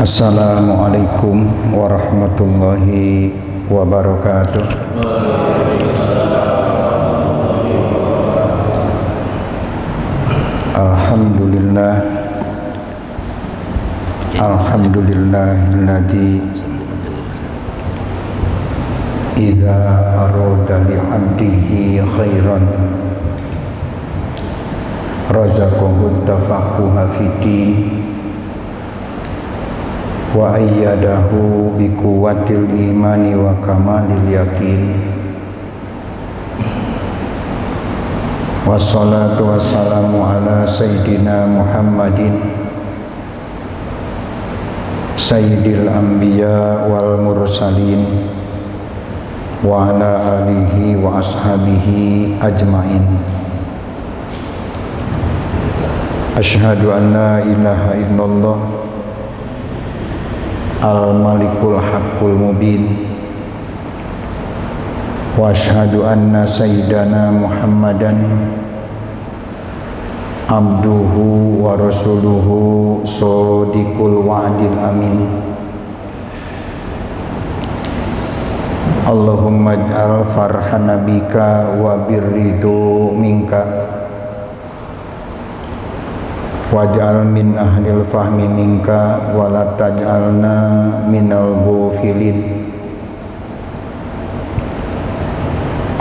Assalamualaikum warahmatullahi wabarakatuh. Alhamdulillah, alhamdulillahilladzi idza arada li 'abdihi khairan razaqahu tafaqquha fiddin wa ayyadahu bi quwwatil imani wa kamalil yakin. Wassalatu wassalamu ala sayyidina Muhammadin sayyidil anbiya wal mursalin wa ala alihi wa ashabihi ajmain. Asyhadu an la ilaha illallah al-malikul haqqul mubin wa asyhadu anna sayyidana Muhammadan abduhu wa rasuluhu shadiqul wa'dil amin. Allahumma ij'al farhan nabika wa birridu minka waj'al min ahlil fahmi minka wa la taj'alna minal ghafilin.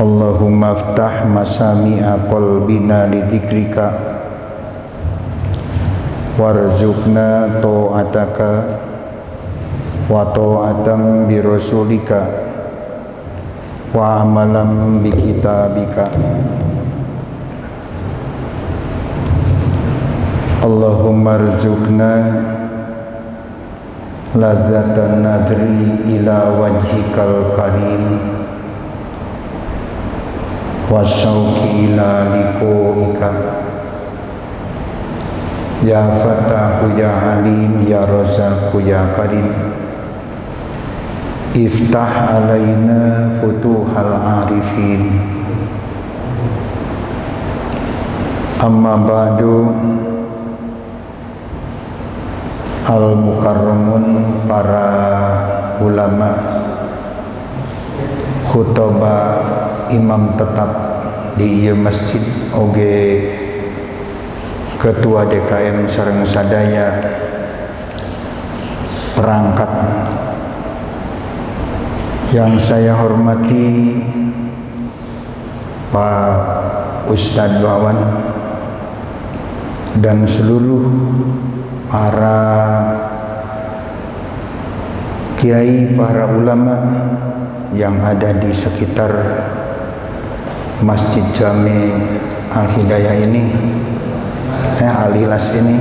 Allahumma aftah masami'a qalbina li dzikrika warzuqna ta'ataka wa ta'atan bi rasulika wa amalan bi kitabika. Allahumma rzuqna ladzatan nadri ila wajhikal karim wa syauqi ila liqa'ika ya fatahu ya alim ya razaqu ya karim. Iftah alaina futuhal arifin. Amma ba'du. Al-mukarramun, para ulama, khutbah, imam tetap di ieu masjid oge ketua DKM sareng sadaya perangkat yang saya hormati Pak Ustadz Wawan dan seluruh para kiai, para ulama yang ada di sekitar Masjid Jami Al-Hidayah ini, Al-Ikhlas ini,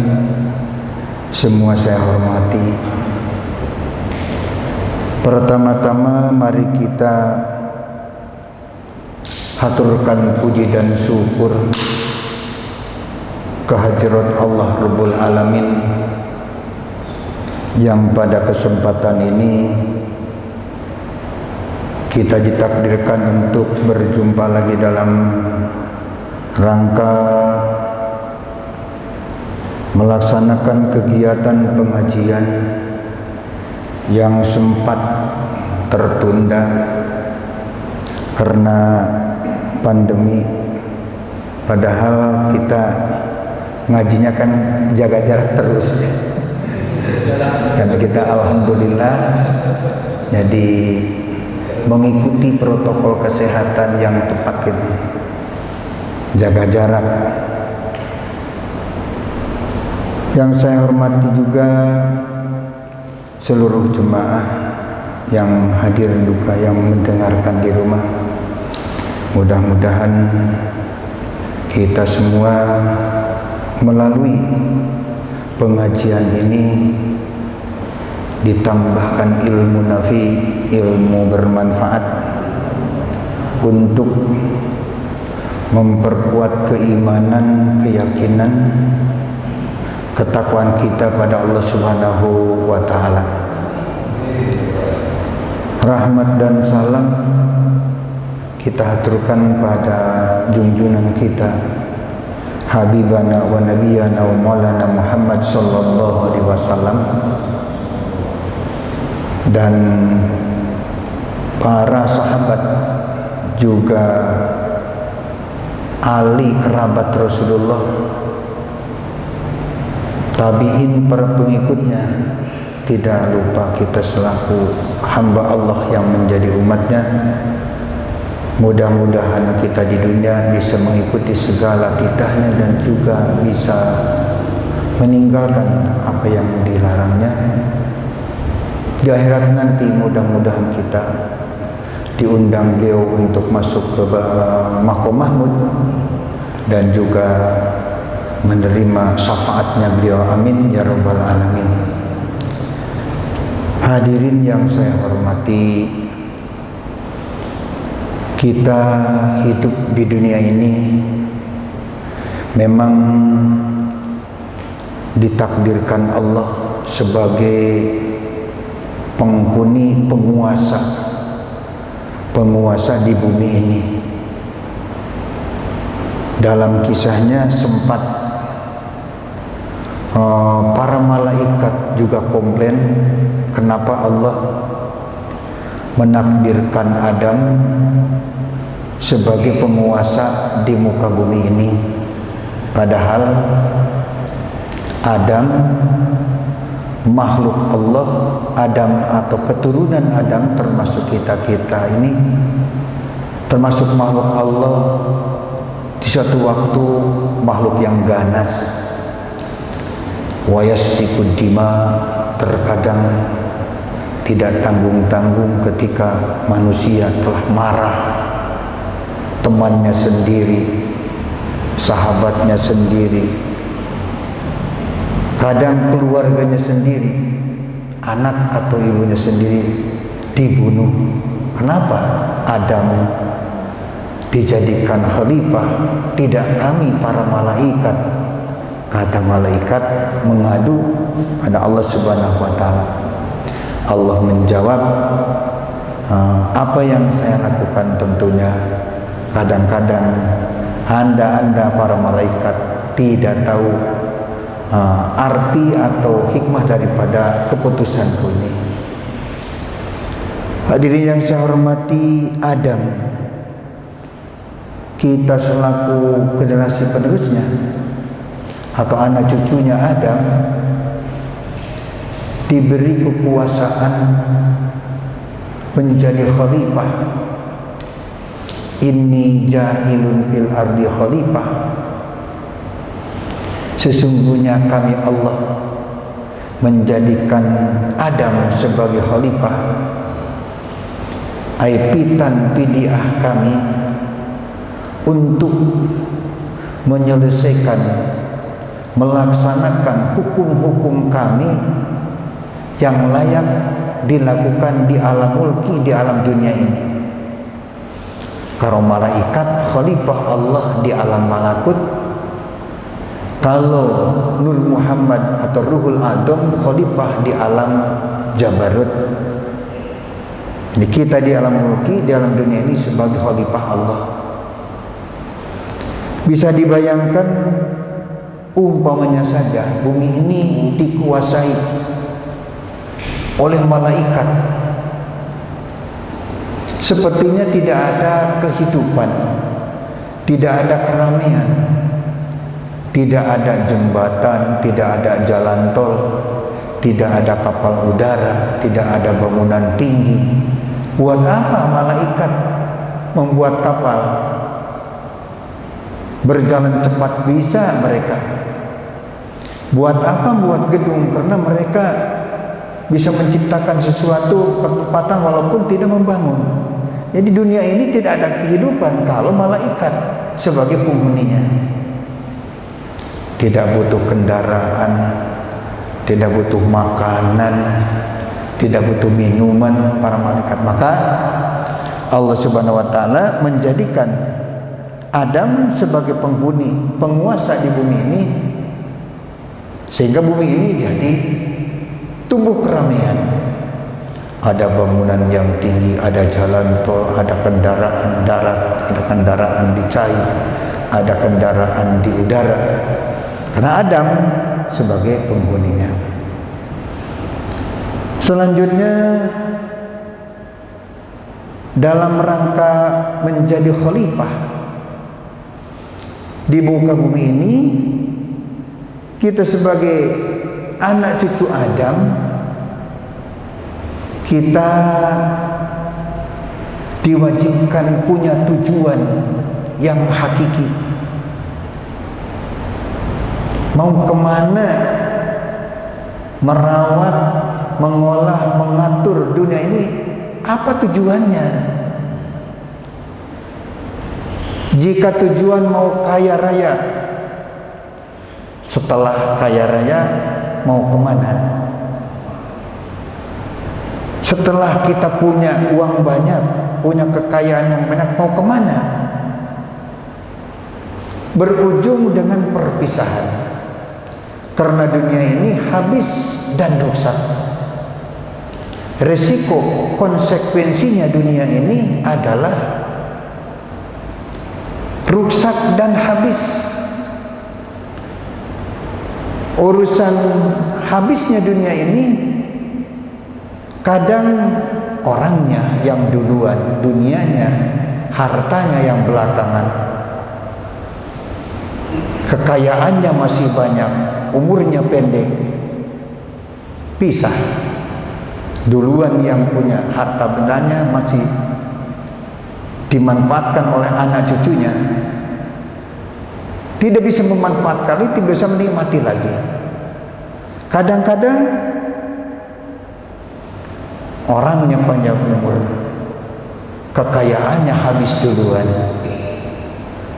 semua saya hormati. Pertama-tama mari kita haturkan puji dan syukur kehadirat Allah Rabbul Alamin yang pada kesempatan ini kita ditakdirkan untuk berjumpa lagi dalam rangka melaksanakan kegiatan pengajian yang sempat tertunda karena pandemi, padahal kita ngajinya kan jaga jarak terus karena kita alhamdulillah jadi mengikuti protokol kesehatan yang tepat gitu, jaga jarak. Yang saya hormati juga seluruh jemaah yang hadir juga yang mendengarkan di rumah. Mudah-mudahan kita semua melalui pengajian ini ditambahkan ilmu nafi, ilmu bermanfaat untuk memperkuat keimanan, keyakinan, ketakwaan kita pada Allah Subhanahu wa taala. Rahmat dan salam kita haturkan pada junjungan kita Habibana wa Nabiyana wa Maulana Muhammad sallallahu alaihi wasallam dan para sahabat juga ahli kerabat Rasulullah, tabi'in, para pengikutnya, tidak lupa kita selaku hamba Allah yang menjadi umatnya. Mudah-mudahan kita di dunia bisa mengikuti segala titahnya dan juga bisa meninggalkan apa yang dilarangnya. Di akhirat nanti mudah-mudahan kita diundang beliau untuk masuk ke Maqam Mahmud dan juga menerima syafaatnya beliau. Amin ya rabbal alamin. Hadirin yang saya hormati, kita hidup di dunia ini memang ditakdirkan Allah sebagai penghuni, penguasa di bumi ini. Dalam kisahnya sempat para malaikat juga komplain kenapa Allah menakdirkan Adam sebagai penguasa di muka bumi ini, padahal Adam makhluk Allah, Adam atau keturunan Adam termasuk kita-kita ini termasuk makhluk Allah, di suatu waktu makhluk yang ganas, wa yasfikud dima, terkadang tidak tanggung-tanggung ketika manusia telah marah temannya sendiri, sahabatnya sendiri, kadang keluarganya sendiri, anak atau ibunya sendiri dibunuh. Kenapa Adam dijadikan khalifah, tidak kami para malaikat? Kata malaikat mengadu pada Allah Subhanahu wa taala. Allah menjawab, apa yang saya lakukan tentunya kadang-kadang anda para malaikat tidak tahu arti atau hikmah daripada keputusanku ini. Hadirin yang saya hormati, Adam, kita selaku generasi penerusnya atau anak cucunya Adam diberi kekuasaan menjadi khalifah. Inni ja'ilun fil ardi khalifah, sesungguhnya kami Allah menjadikan Adam sebagai khalifah. Aipitan pidiah kami untuk menyelesaikan, melaksanakan hukum-hukum kami yang layak dilakukan di alam mulki, di alam dunia ini. Kalau malaikat khalifah Allah di alam malakut, kalau Nur Muhammad atau Ruhul Adam khalifah di alam Jabarut. Jadi kita di alam mulki, di alam dunia ini sebagai khalifah Allah. Bisa dibayangkan umpamanya saja bumi ini dikuasai oleh malaikat, sepertinya tidak ada kehidupan, tidak ada keramaian, tidak ada jembatan, tidak ada jalan tol, tidak ada kapal udara, tidak ada bangunan tinggi. Buat apa malaikat membuat kapal? Berjalan cepat bisa mereka. Buat apa buat gedung? Karena mereka bisa menciptakan sesuatu ketempatan walaupun tidak membangun. Jadi dunia ini tidak ada kehidupan kalau malaikat sebagai penghuninya. Tidak butuh kendaraan, tidak butuh makanan, tidak butuh minuman para malaikat. Maka Allah Subhanahu wa taala menjadikan Adam sebagai penghuni, penguasa di bumi ini, sehingga bumi ini jadi tumbuh keramaian. Ada bangunan yang tinggi, ada jalan tol, ada kendaraan darat, ada kendaraan di cair, ada kendaraan di udara. Karena Adam sebagai penghuninya. Selanjutnya, dalam rangka menjadi khalifah di muka bumi ini, kita sebagai anak cucu Adam, kita diwajibkan punya tujuan yang hakiki. Mau kemana merawat, mengolah, mengatur dunia ini? Apa tujuannya? Jika tujuan mau kaya raya, setelah kaya raya mau kemana? Setelah kita punya uang banyak, punya kekayaan yang banyak, mau kemana? Berujung dengan perpisahan. Karena dunia ini habis dan rusak. Resiko konsekuensinya dunia ini adalah rusak dan habis. Urusan habisnya dunia ini kadang orangnya yang duluan, dunianya, hartanya yang belakangan. Kekayaannya masih banyak, umurnya pendek, pisah. Duluan yang punya harta bendanya masih dimanfaatkan oleh anak cucunya, tidak bisa memanfaatkan, tidak bisa menikmati lagi. Kadang-kadang orangnya panjang umur, kekayaannya habis duluan.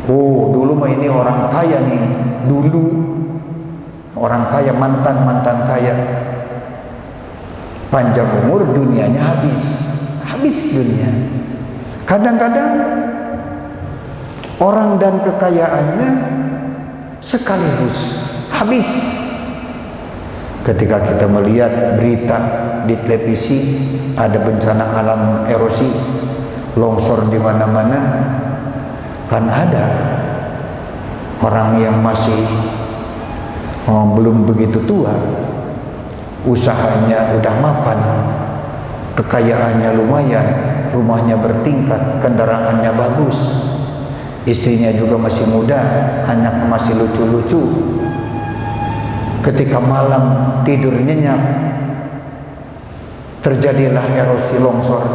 Oh, dulu mah ini orang kaya nih, dulu orang kaya, mantan kaya, panjang umur, dunianya habis dunia. Kadang-kadang orang dan kekayaannya sekaligus habis. Ketika kita melihat berita di televisi ada bencana alam, erosi, longsor di mana-mana, kan ada orang yang masih belum begitu tua, usahanya udah mapan, kekayaannya lumayan, rumahnya bertingkat, kendaraannya bagus, istrinya juga masih muda, anaknya masih lucu-lucu. Ketika malam tidur nyenyak, terjadilah erosi, longsor.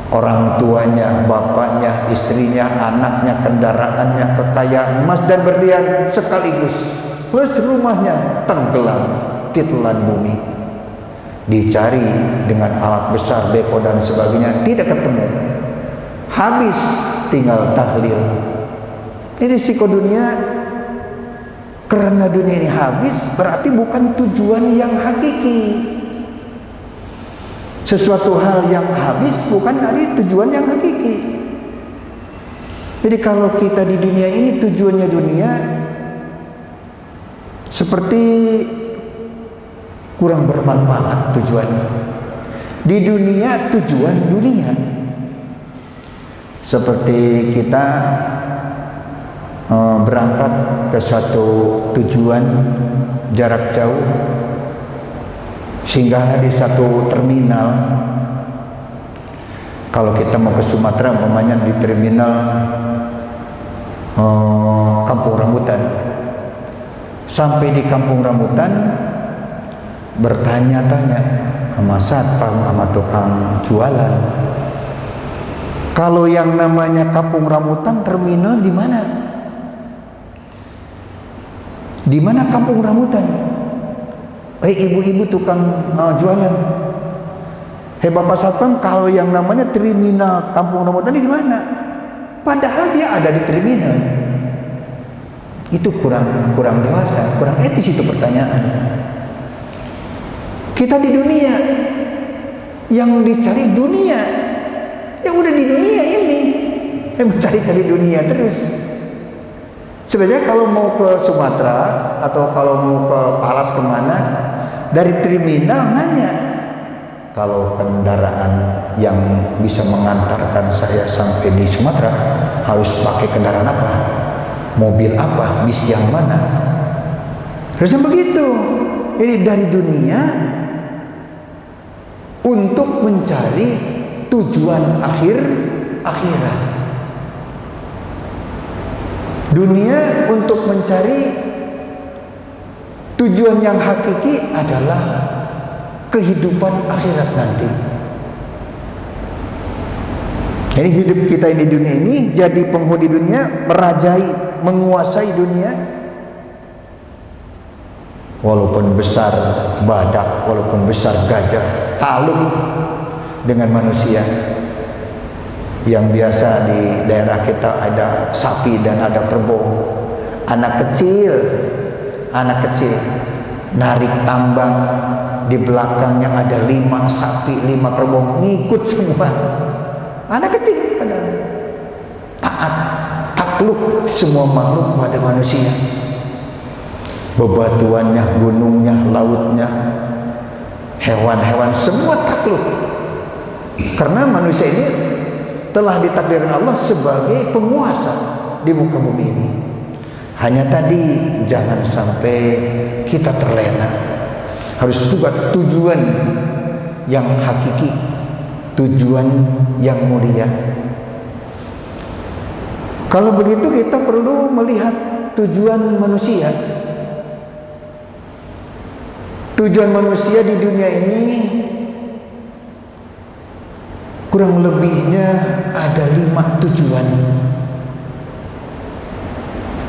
Orang tuanya, bapaknya, istrinya, anaknya, kendaraannya, kekayaan, emas dan berlian sekaligus, plus rumahnya tenggelam, ditelan bumi. Dicari dengan alat besar, beko dan sebagainya, tidak ketemu. Habis, tinggal tahlil. Ini risiko dunia. Karena dunia ini habis, berarti bukan tujuan yang hakiki. Sesuatu hal yang habis bukan dari tujuan yang hakiki. Jadi kalau kita di dunia ini tujuannya dunia, seperti kurang bermanfaat tujuan. Di dunia tujuan dunia. Seperti kita berangkat ke satu tujuan jarak jauh, singgahlah di satu terminal. Kalau kita mau ke Sumatera, umpamanya di terminal Kampung Rambutan. Sampai di Kampung Rambutan, bertanya-tanya sama satpam, sama tukang jualan, kalau yang namanya Kampung Rambutan terminal di mana? Di mana Kampung Rambutan? Ibu-ibu tukang jualan. Bapak satpam, kalau yang namanya terminal Kampung Rambutan ini di mana? Padahal dia ada di terminal. Itu kurang dewasa, kurang etis itu pertanyaan. Kita di dunia, yang dicari dunia, ya udah di dunia ini, mencari-cari dunia terus. Sebenarnya kalau mau ke Sumatera atau kalau mau ke Palas kemana, dari terminal nanya, kalau kendaraan yang bisa mengantarkan saya sampai di Sumatera harus pakai kendaraan apa, mobil apa, bis yang mana, harusnya begitu. Jadi dari dunia untuk mencari tujuan akhirat. Dunia untuk mencari tujuan yang hakiki adalah kehidupan akhirat nanti. Jadi hidup kita di dunia ini jadi penghuni dunia, merajai, menguasai dunia. Walaupun besar badak, walaupun besar gajah, taluk dengan manusia. Yang biasa di daerah kita ada sapi dan ada kerbau. Anak kecil narik tambang, di belakangnya ada 5 sapi, 5 kerbau, ngikut semua. Anak kecil padahal taat, takluk semua makhluk pada manusia. Bebatuannya, gunungnya, lautnya, hewan-hewan semua takluk. Karena manusia ini telah ditakdirkan Allah sebagai penguasa di muka bumi ini. Hanya tadi jangan sampai kita terlena. Harus buat tujuan yang hakiki, tujuan yang mulia. Kalau begitu kita perlu melihat tujuan manusia. Tujuan manusia di dunia ini kurang lebihnya ada 5 tujuan.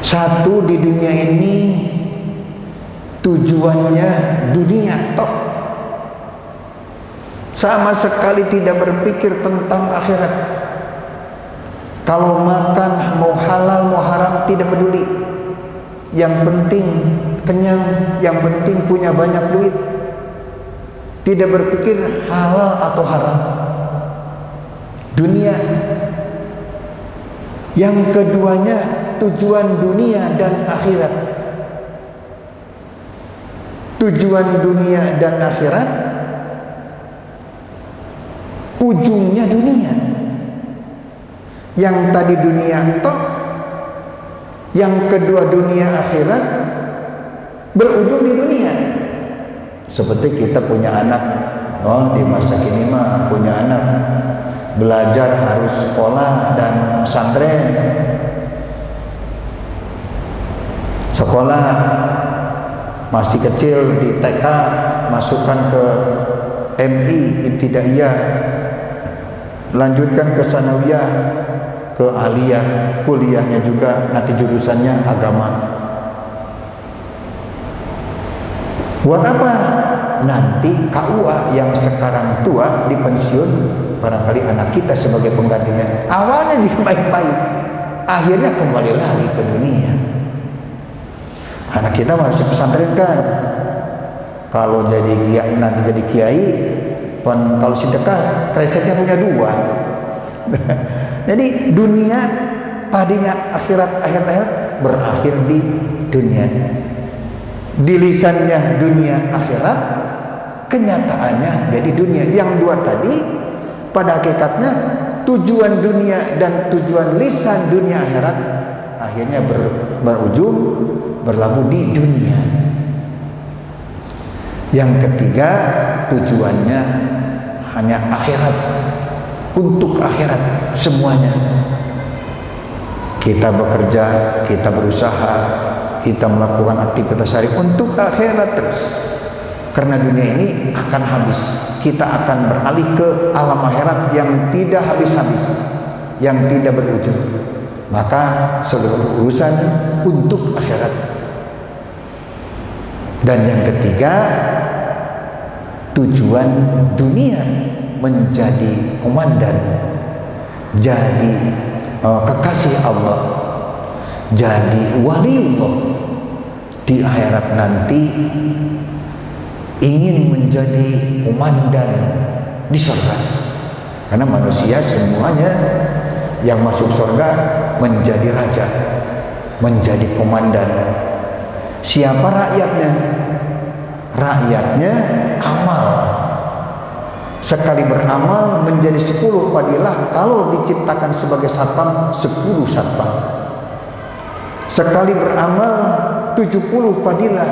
Satu, di dunia ini tujuannya dunia tok, sama sekali tidak berpikir tentang akhirat. Kalau makan mau halal mau haram tidak peduli, yang penting kenyang, yang penting punya banyak duit. Tidak berpikir halal atau haram. Dunia. Yang keduanya tujuan dunia dan akhirat. Tujuan dunia dan akhirat, ujungnya dunia. Yang tadi dunia toh, yang kedua dunia akhirat, berujung di dunia. Seperti kita punya anak, oh di masa kini mah punya anak belajar harus sekolah dan pesantren. Sekolah masih kecil di TK, masukkan ke MI Ibtidaiyah, lanjutkan ke Sanawiyah, ke Aliyah, kuliahnya juga nanti jurusannya agama. Buat apa? Nanti KUA yang sekarang tua di pensiun, barangkali anak kita sebagai penggantinya. Awalnya juga baik-baik, akhirnya kembali lagi ke dunia. Anak kita masih pesantren kan, kalau jadi kiai, nanti jadi kiai, kalau sedekah kresetnya punya 2. Jadi dunia tadinya akhirat berakhir di dunia. Di lisannya dunia akhirat, kenyataannya jadi dunia. Yang 2 tadi pada hakikatnya tujuan dunia dan tujuan lisan dunia akhirat akhirnya berujung berlabuh di dunia. Yang ketiga tujuannya hanya akhirat, untuk akhirat semuanya. Kita bekerja, kita berusaha, kita melakukan aktivitas sehari untuk akhirat terus. Karena dunia ini akan habis. Kita akan beralih ke alam akhirat yang tidak habis-habis, yang tidak berujung. Maka seluruh urusan untuk akhirat. Dan yang ketiga, tujuan dunia menjadi komandan, jadi kekasih Allah, jadi waliullah. Di akhirat nanti ingin menjadi komandan di surga. Karena manusia semuanya yang masuk surga menjadi raja, menjadi komandan. Siapa rakyatnya? Rakyatnya amal. Sekali beramal menjadi 10 fadilah. Kalau diciptakan sebagai satpam, 10 satpam. Sekali beramal 70 fadilah.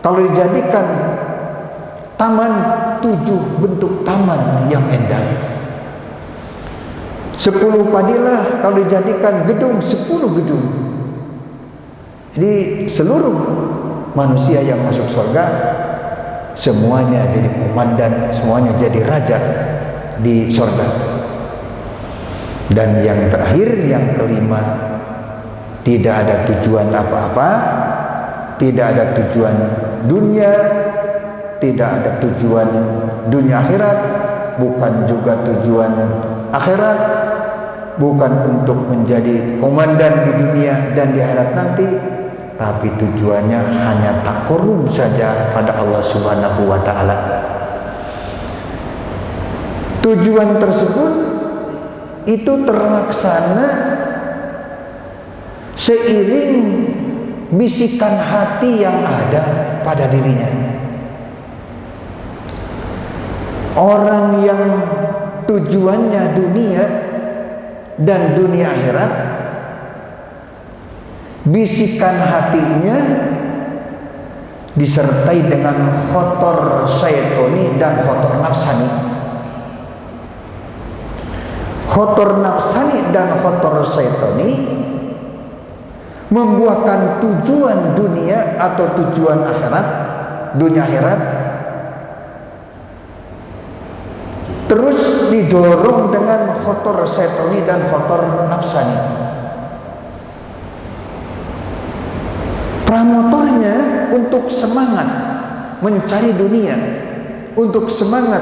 Kalau dijadikan taman 7 bentuk taman yang indah. 10 padilah kalau dijadikan gedung, 10 gedung. Jadi seluruh manusia yang masuk surga semuanya jadi komandan, semuanya jadi raja di surga. Dan yang terakhir, yang kelima, tidak ada tujuan apa-apa, tidak ada tujuan dunia, tidak ada tujuan dunia akhirat, bukan juga tujuan akhirat, bukan untuk menjadi komandan di dunia dan di akhirat nanti, tapi tujuannya hanya takarrub saja pada Allah Subhanahu wa taala. Tujuan tersebut itu terlaksana seiring bisikan hati yang ada pada dirinya. Orang yang tujuannya dunia dan dunia akhirat, bisikan hatinya disertai dengan khotor syaitoni dan khotor nafsani. Khotor nafsani dan khotor syaitoni membuahkan tujuan dunia atau tujuan akhirat, dunia akhirat, terus didorong dengan khotor syaitoni dan khotor nafsani. Pramotornya untuk semangat mencari dunia, untuk semangat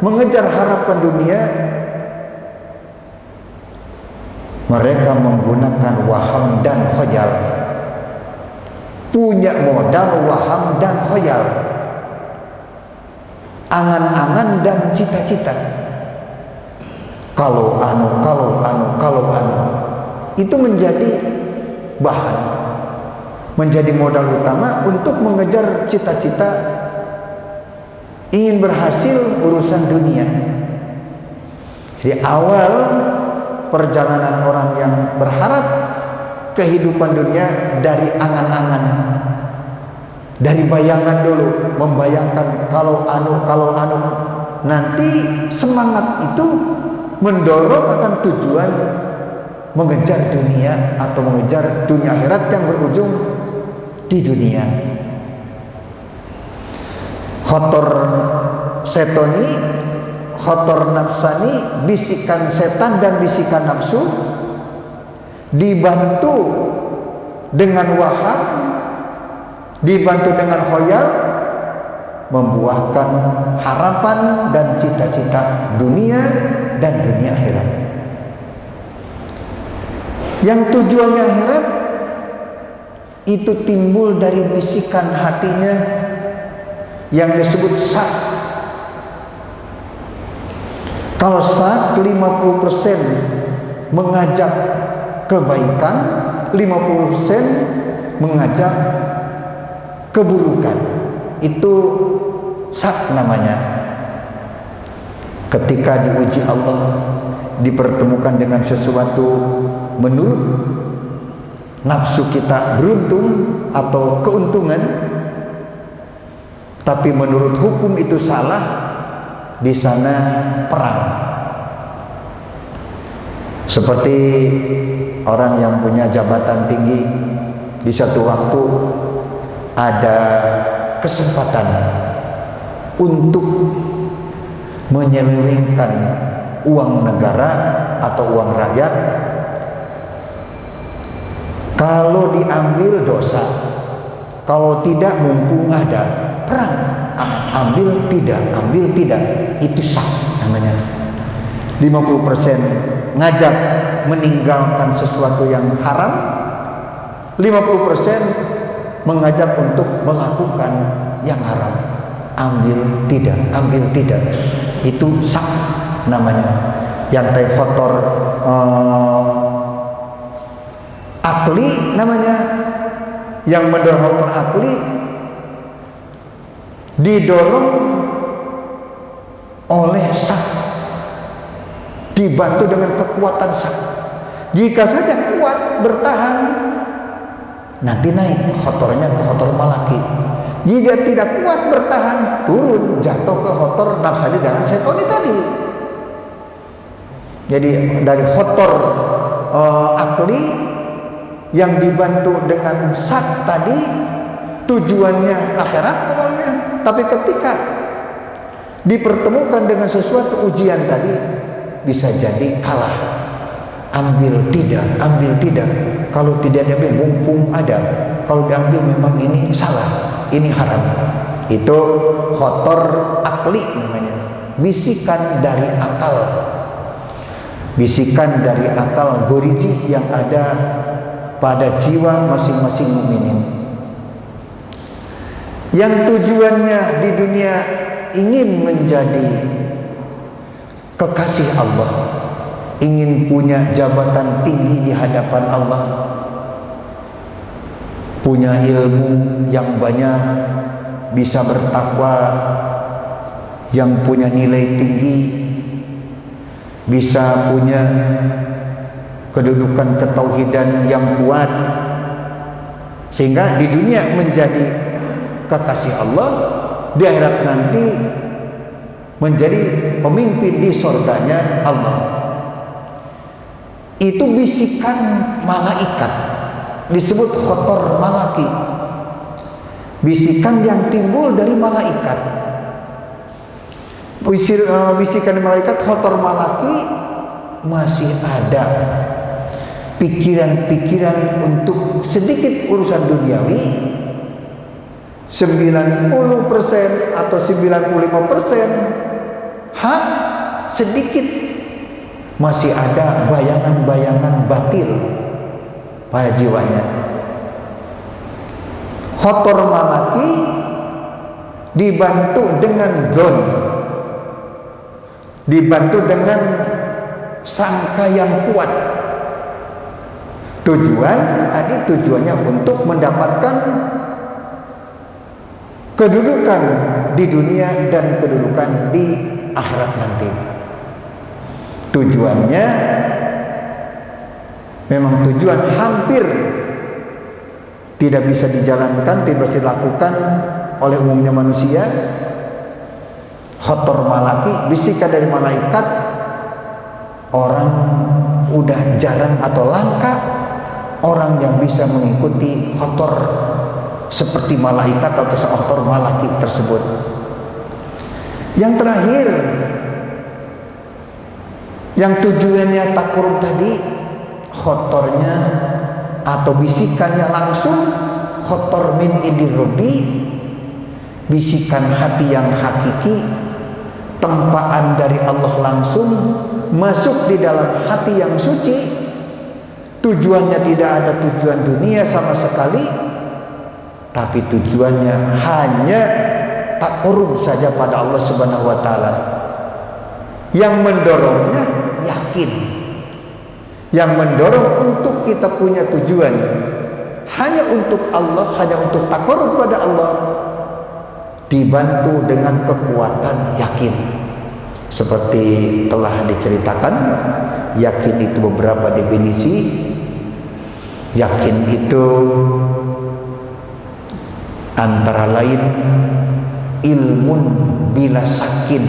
mengejar harapan dunia, mereka menggunakan waham dan khayal. Punya modal waham dan khayal, angan-angan dan cita-cita. Kalau anu, itu menjadi bahan, menjadi modal utama untuk mengejar cita-cita, ingin berhasil urusan dunia. Jadi awal perjalanan orang yang berharap kehidupan dunia dari angan-angan, dari bayangan dulu, membayangkan kalau anu, nanti semangat itu mendorong akan tujuan mengejar dunia atau mengejar dunia akhirat yang berujung di dunia. Khotor setoni, khotor nafsani, bisikan setan dan bisikan nafsu dibantu dengan waham, dibantu dengan khoyal, membuahkan harapan dan cita-cita dunia dan dunia akhirat. Yang tujuannya akhirat itu timbul dari bisikan hatinya yang disebut sak. Kalau sak 50% mengajak kebaikan, 50% mengajak keburukan. Itu sak namanya. Ketika diuji Allah, dipertemukan dengan sesuatu menurut nafsu kita beruntung atau keuntungan, tapi menurut hukum itu salah, di sana perang. Seperti orang yang punya jabatan tinggi, di satu waktu ada kesempatan untuk menyelewengkan uang negara atau uang rakyat. Kalau diambil dosa, kalau tidak mumpung ada perang, ambil tidak, itu sah namanya. 50% ngajak meninggalkan sesuatu yang haram, 50% mengajak untuk melakukan yang haram. Ambil tidak, itu sah namanya. Yang kotor akli namanya, yang mendorong kotor akli didorong oleh sak, dibantu dengan kekuatan sak. Jika saja kuat bertahan, nanti naik kotornya ke kotor malaki. Jika tidak kuat bertahan, turun, jatuh ke khotor nafsani dengan setoni tadi. Jadi dari khotor akli yang dibantu dengan sak tadi, tujuannya akhirat awalnya, tapi ketika dipertemukan dengan sesuatu ujian tadi, bisa jadi kalah. Ambil tidak. Kalau tidak diambil, mumpung ada. Kalau diambil memang ini salah, ini haram. Itu khotor akli namanya. Bisikan dari akal. Bisikan dari akal goriji yang ada pada jiwa masing-masing mukminin. Yang tujuannya di dunia ingin menjadi kekasih Allah, ingin punya jabatan tinggi di hadapan Allah, punya ilmu yang banyak, bisa bertakwa, yang punya nilai tinggi, bisa punya kedudukan ketauhidan yang kuat, sehingga di dunia menjadi kekasih Allah, di akhirat nanti menjadi pemimpin di surganya Allah. Itu bisikan malaikat, disebut khotor malaki, bisikan yang timbul dari malaikat. Bisikan malaikat khotor malaki, masih ada pikiran-pikiran untuk sedikit urusan duniawi, 90% atau 95% hak, sedikit masih ada bayangan-bayangan batil pada jiwanya. Khotor malaki dibantu dengan dzon, dibantu dengan sangka yang kuat. Tujuannya untuk mendapatkan kedudukan di dunia dan kedudukan di akhirat nanti. Tujuannya memang tujuan hampir tidak bisa dijalankan, tidak bisa dilakukan oleh umumnya manusia. Khotor malaki, bisikan dari malaikat, orang udah jarang atau langka orang yang bisa mengikuti khotor seperti malaikat atau khotor malaki tersebut. Yang terakhir, yang tujuannya takurub tadi, khotornya atau bisikannya langsung khotor min indir rabbi, bisikan hati yang hakiki, tempaan dari Allah langsung masuk di dalam hati yang suci. Tujuannya tidak ada tujuan dunia sama sekali, tapi tujuannya hanya takarrub saja pada Allah Subhanahu wa taala. Yang mendorongnya yakin. Yang mendorong untuk kita punya tujuan hanya untuk Allah, hanya untuk takarrub pada Allah, dibantu dengan kekuatan yakin. Seperti telah diceritakan, yakin itu beberapa definisi. Yakin itu antara lain ilmun bila sakin,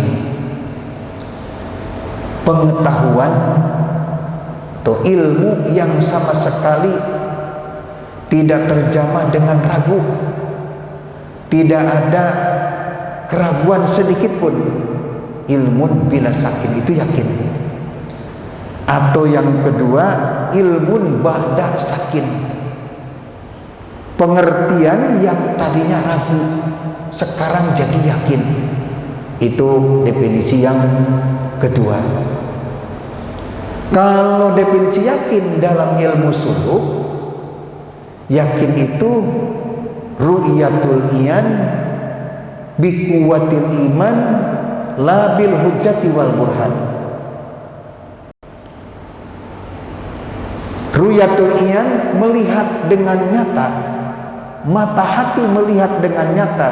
pengetahuan atau ilmu yang sama sekali tidak terjamah dengan ragu, tidak ada keraguan sedikit pun. Ilmun bila sakin itu yakin. Atau yang kedua, ilmun ba'da sakin, pengertian yang tadinya ragu sekarang jadi yakin. Itu definisi yang kedua. Kalau definisi yakin dalam ilmu suluk, yakin itu ru'yatul iyan biquwatil iman la bil hujjati wal burhan. Ru'yatul iyan melihat dengan nyata, mata hati melihat dengan nyata,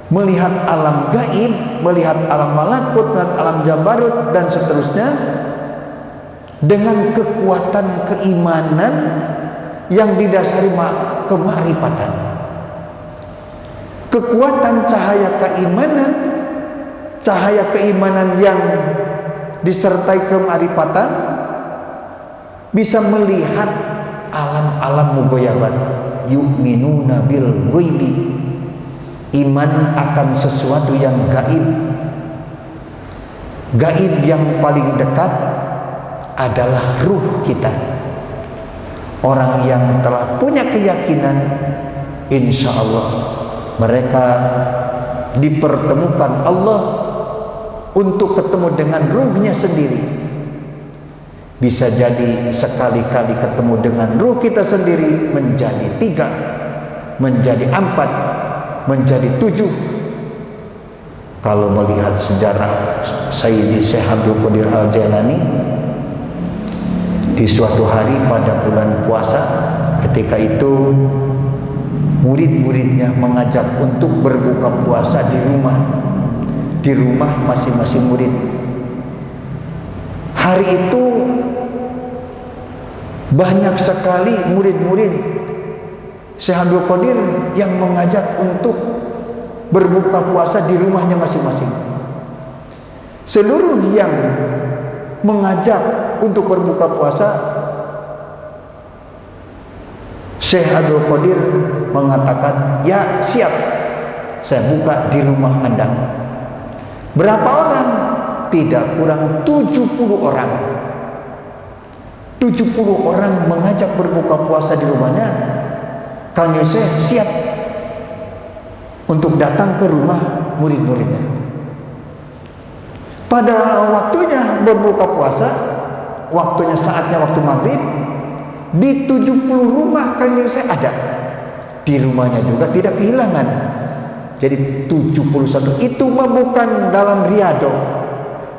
melihat alam gaib, melihat alam malakut, melihat alam jabarut dan seterusnya, dengan kekuatan keimanan yang didasari kemakrifatan. kekuatan cahaya keimanan yang disertai kemarifatan, bisa melihat alam-alam mugoyabat. Yu'minuna bil ghaibi, iman akan sesuatu yang gaib. Gaib yang paling dekat adalah ruh kita. Orang yang telah punya keyakinan, insya Allah mereka dipertemukan Allah untuk ketemu dengan ruhnya sendiri. Bisa jadi sekali-kali ketemu dengan ruh kita sendiri menjadi 3, menjadi 4, menjadi 7. Kalau melihat sejarah Sayyidi Syekh Abdul Qadir Al-Jailani, di suatu hari pada bulan puasa, ketika itu murid-muridnya mengajak untuk berbuka puasa di rumah masing-masing murid. Hari itu banyak sekali murid-murid Syekh Abdul Qadir yang mengajak untuk berbuka puasa di rumahnya masing-masing. Seluruh yang mengajak untuk berbuka puasa, Syekh Abdul Qadir mengatakan, ya siap, saya buka di rumah Anda. Berapa orang? Tidak kurang 70 orang. 70 orang mengajak berbuka puasa di rumahnya. Kang Yosef siap untuk datang ke rumah murid-muridnya. Pada waktunya berbuka puasa, waktunya saatnya waktu maghrib, di 70 rumah Kang Yosef ada. Di rumahnya juga tidak kehilangan. Jadi 71 itu mah bukan dalam riado,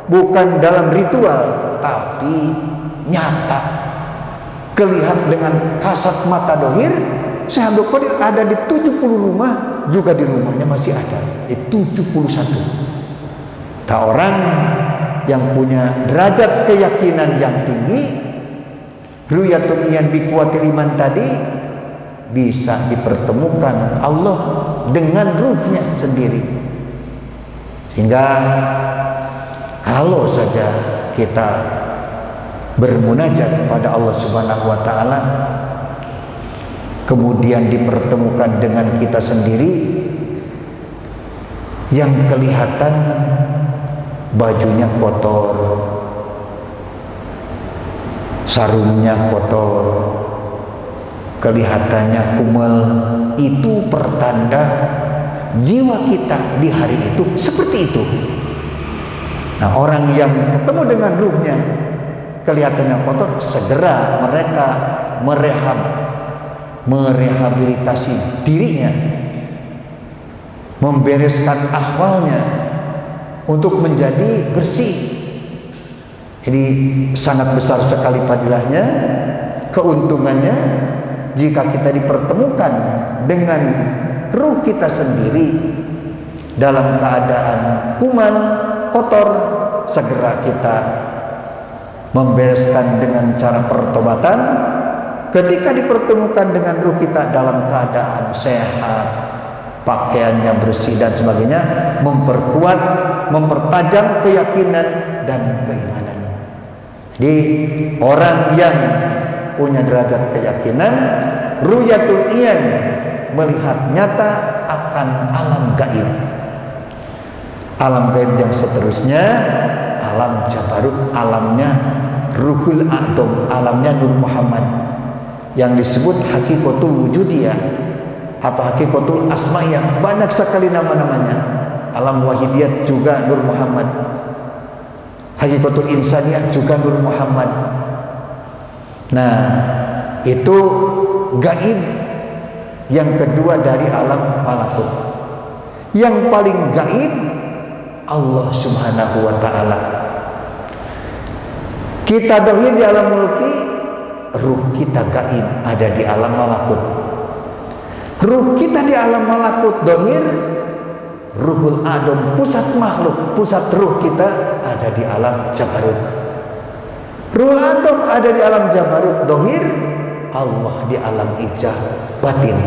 bukan dalam ritual, tapi nyata, kelihat dengan kasat mata dohir. Syekh Abdul Qadir ada di 70 rumah, juga di rumahnya masih ada di 71. Tak orang yang punya derajat keyakinan yang tinggi, ru'yatul iyan bi kuwatil iman tadi, bisa dipertemukan Allah dengan ruhnya sendiri. Sehingga kalau saja kita bermunajat pada Allah Subhanahu wa taala, kemudian dipertemukan dengan kita sendiri, yang kelihatan bajunya kotor, sarungnya kotor, kelihatannya kumel, itu pertanda jiwa kita di hari itu seperti itu. Nah, orang yang ketemu dengan ruhnya kelihatannya kotor, segera mereka merehabilitasi dirinya, membereskan ahwalnya untuk menjadi bersih. Jadi sangat besar sekali padilahnya, keuntungannya jika kita dipertemukan dengan ruh kita sendiri dalam keadaan kuman, kotor, segera kita membereskan dengan cara pertobatan. Ketika dipertemukan dengan ruh kita dalam keadaan sehat, pakaiannya bersih dan sebagainya, memperkuat, mempertajam keyakinan dan keimanan. Jadi orang yang punya derajat keyakinan, ru'yatul iyan, melihat nyata akan alam gaib. Alam gaib yang seterusnya, alam jabarut, alamnya ruhul a'dham, alamnya Nur Muhammad, yang disebut hakikatul wujudiyah atau hakikatul asma'iyah. Banyak sekali nama-namanya. Alam wahidiyat juga Nur Muhammad, hakikatul insaniyah juga Nur Muhammad. Nah, itu gaib yang kedua dari alam malakut. Yang paling gaib Allah Subhanahu wa ta'ala. Kita dohir di alam mulki, ruh kita gaib ada di alam malakut. Ruh kita di alam malakut dohir, ruhul adom, pusat makhluk, pusat ruh kita ada di alam jabarut. Ruhul adom ada di alam jabarut dohir, Allah di alam ijah batin.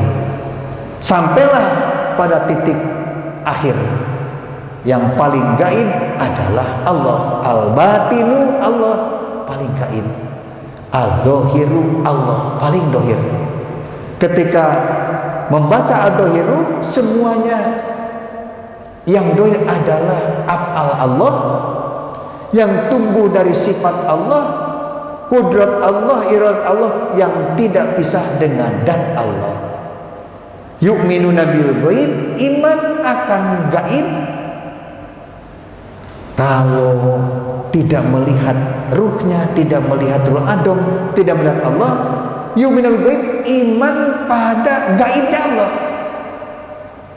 Sampailah pada titik akhir. Yang paling gaib adalah Allah. Al-batinu Allah paling gaib. Al-dhohiru Allah paling dohir. Ketika membaca al-dhohiru, semuanya yang dohir adalah af'al Allah, yang tumbuh dari sifat Allah, kudrat Allah, iradat Allah, yang tidak pisah dengan zat Allah. Yu'minuna bil ghaib, iman akan gaib. Kalau tidak melihat ruhnya, tidak melihat ruh Adam, tidak melihat Allah, yu'minul ghaib, iman pada gaibnya Allah.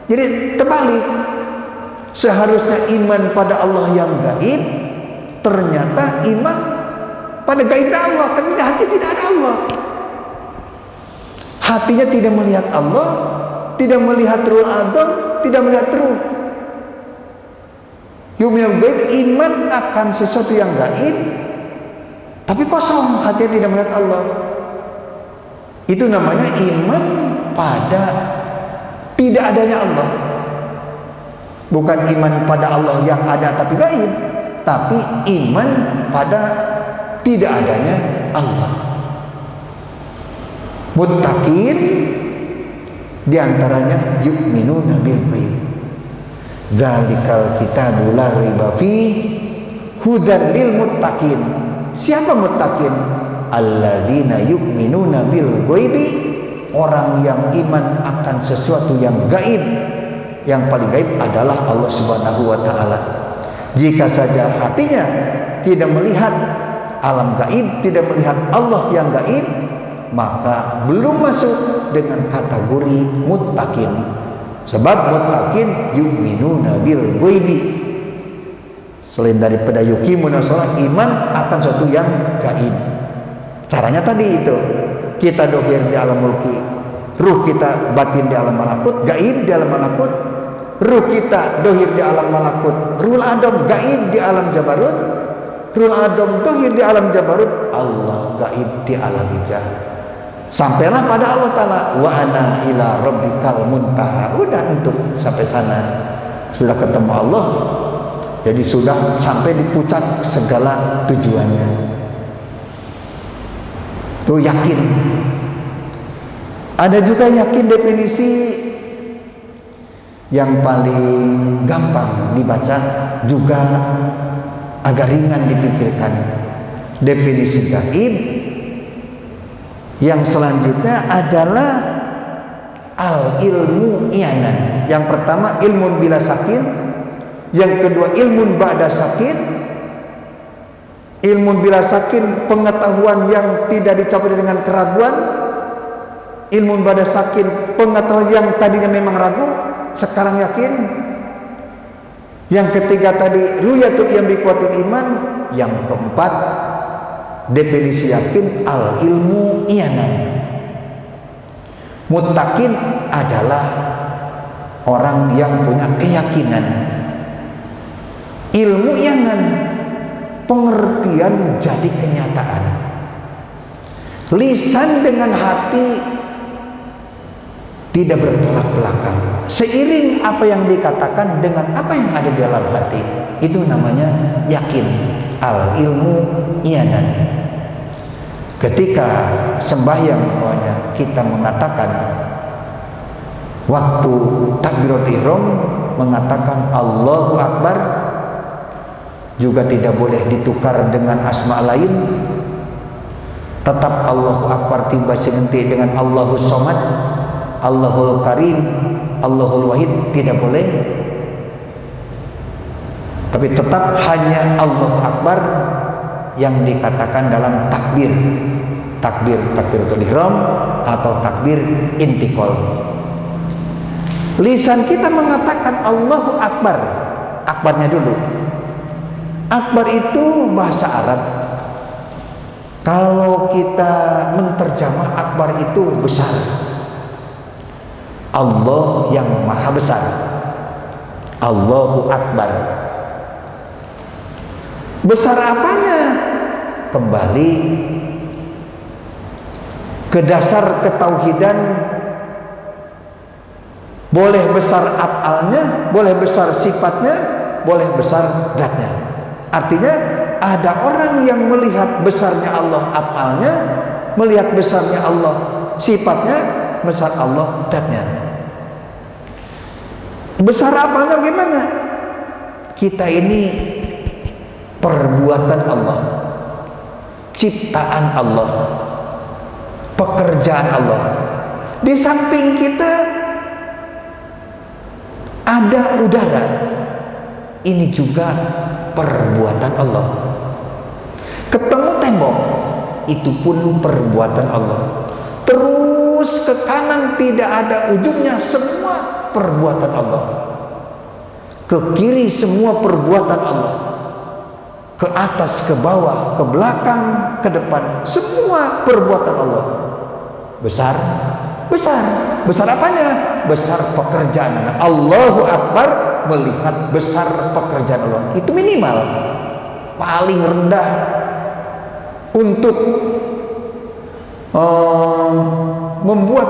Jadi terbalik. Seharusnya iman pada Allah yang gaib, ternyata iman pada gaibnya Allah. Karena di hati tidak ada Allah. Hatinya tidak melihat Allah, tidak melihat ruh Adam, tidak melihat ruh. Yu'minul ghaib, iman akan sesuatu yang gaib, tapi kosong, hatinya tidak melihat Allah. Itu namanya iman pada tidak adanya Allah. Bukan iman pada Allah yang ada tapi gaib, tapi iman pada tidak adanya Allah. Muttaqin diantaranya yu'minuna bil ghaib. Dzalikal kitabu la raiba fihi hudan lil muttaqin. Siapa muttaqin? Alladzina yu'minuna bil ghaibi, orang yang iman akan sesuatu yang gaib. Yang paling gaib adalah Allah Subhanahu wa taala. Jika saja hatinya tidak melihat alam gaib, tidak melihat Allah yang gaib, maka belum masuk dengan kategori muttaqin. Sebab muttaqin yu'minuna bil ghaibi. Selain daripada yuqimuna shalah, iman akan sesuatu yang gaib. Caranya tadi itu, kita dohir di alam mulki, ruh kita batin di alam malakut, gaib di alam malakut. Ruh kita dohir di alam malakut, ruh Adam gaib di alam jabarut, ruh Adam dohir di alam jabarut, Allah gaib di alam ijaz. Sampailah pada Allah Ta'ala, wa ana ila rabbikal muntaha. Udah, untuk sampai sana sudah ketemu Allah, jadi sudah sampai di puncak segala tujuannya. Tuh yakin. Ada juga yakin definisi yang paling gampang dibaca, juga agak ringan dipikirkan. Definisi gaib yang selanjutnya adalah al-ilmu iyanan. Yang pertama ilmun bila sakin, yang kedua ilmun ba'da sakin. Ilmun bila sakin, pengetahuan yang tidak dicapai dengan keraguan. Ilmun ba'da sakin, pengetahuan yang tadinya memang ragu, sekarang yakin. Yang ketiga tadi ruyatul yang biquatil iman. Yang keempat definisi yakin al ilmu iyanan. Muttaqin adalah orang yang punya keyakinan. Ilmu iyanan, pengertian jadi kenyataan. Lisan dengan hati tidak bertolak belakang. Seiring apa yang dikatakan dengan apa yang ada di dalam hati, itu namanya yakin. Al ilmu iyanan. Ketika sembahyang pokoknya kita mengatakan waktu takbiratul ihram mengatakan Allahu Akbar, juga tidak boleh ditukar dengan asma lain. Tetap Allahu Akbar tiba seganti dengan Allahus Somad, Allahul Karim, Allahul Wahid, tidak boleh. Tapi tetap hanya Allahu Akbar yang dikatakan dalam takbir, takbiratul ihram atau takbir intikal. Lisan kita mengatakan Allahu Akbar, akbarnya dulu. Akbar itu bahasa Arab. Kalau kita menterjemah akbar itu besar. Allah yang maha besar. Allahu Akbar. Besar apanya? Kembali ke dasar ketauhidan Boleh besar af'alnya, boleh besar sifatnya, boleh besar zatnya. Artinya ada orang yang melihat besarnya Allah af'alnya, melihat besarnya Allah sifatnya, besar Allah zatnya. Besar af'alnya bagaimana? Kita ini perbuatan Allah, ciptaan Allah, pekerjaan Allah. Di samping kita ada udara, ini juga perbuatan Allah. Ketemu tembok, itu pun perbuatan Allah. Terus ke kanan tidak ada ujungnya, semua perbuatan Allah. Ke kiri semua perbuatan Allah. Ke atas, ke bawah, ke belakang, ke depan, semua perbuatan Allah. Besar, besar, besar apanya? Besar pekerjaan Allah. Allahu Akbar, melihat besar pekerjaan Allah. Itu minimal, paling rendah untuk membuat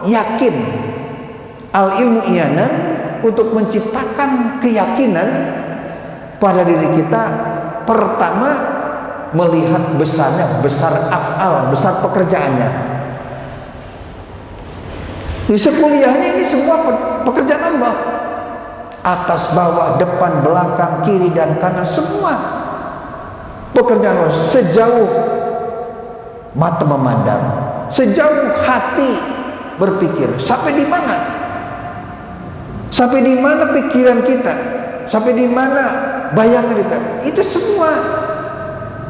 yakin. Al ilmu iyanan, untuk menciptakan keyakinan pada diri kita. Pertama, melihat besarnya, besar af'al, besar pekerjaannya. Di sekuliahnya ini semua pekerjaan Allah. Atas, bawah, depan, belakang, kiri dan kanan, semua pekerjaan Allah. Sejauh mata memandang, sejauh hati berpikir, sampai di mana? Sampai di mana pikiran kita? Sampai di mana bayangan kita? Itu semua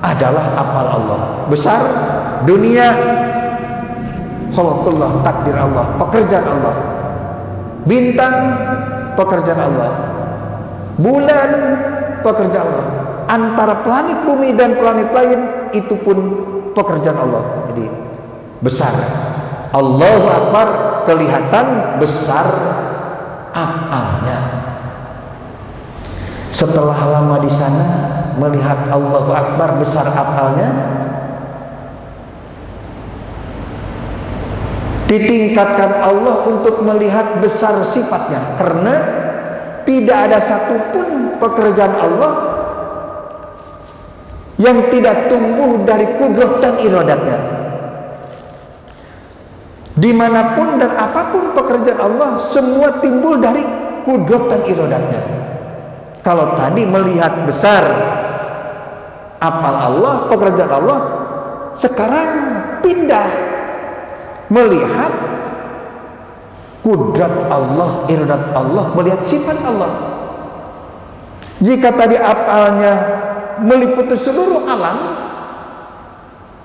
adalah af'al Allah. Besar dunia, khalqullah, takdir Allah, pekerjaan Allah. Bintang, pekerjaan Allah. Bulan, pekerjaan Allah. Antara planet bumi dan planet lain, itu pun pekerjaan Allah. Jadi besar. Allahu Akbar, kelihatan besar af'alnya. Setelah lama di sana melihat Allahu Akbar besar af'alnya, ditingkatkan Allah untuk melihat besar sifatnya, karena tidak ada satupun pekerjaan Allah yang tidak tumbuh dari kudrat dan iradatnya. Dimanapun dan apapun pekerjaan Allah, semua timbul dari kudrat dan iradatnya. Kalau tadi melihat besar af'al Allah, pekerjaan Allah, sekarang pindah melihat kudrat Allah, iradat Allah, melihat sifat Allah. Jika tadi af'alnya meliputi seluruh alam,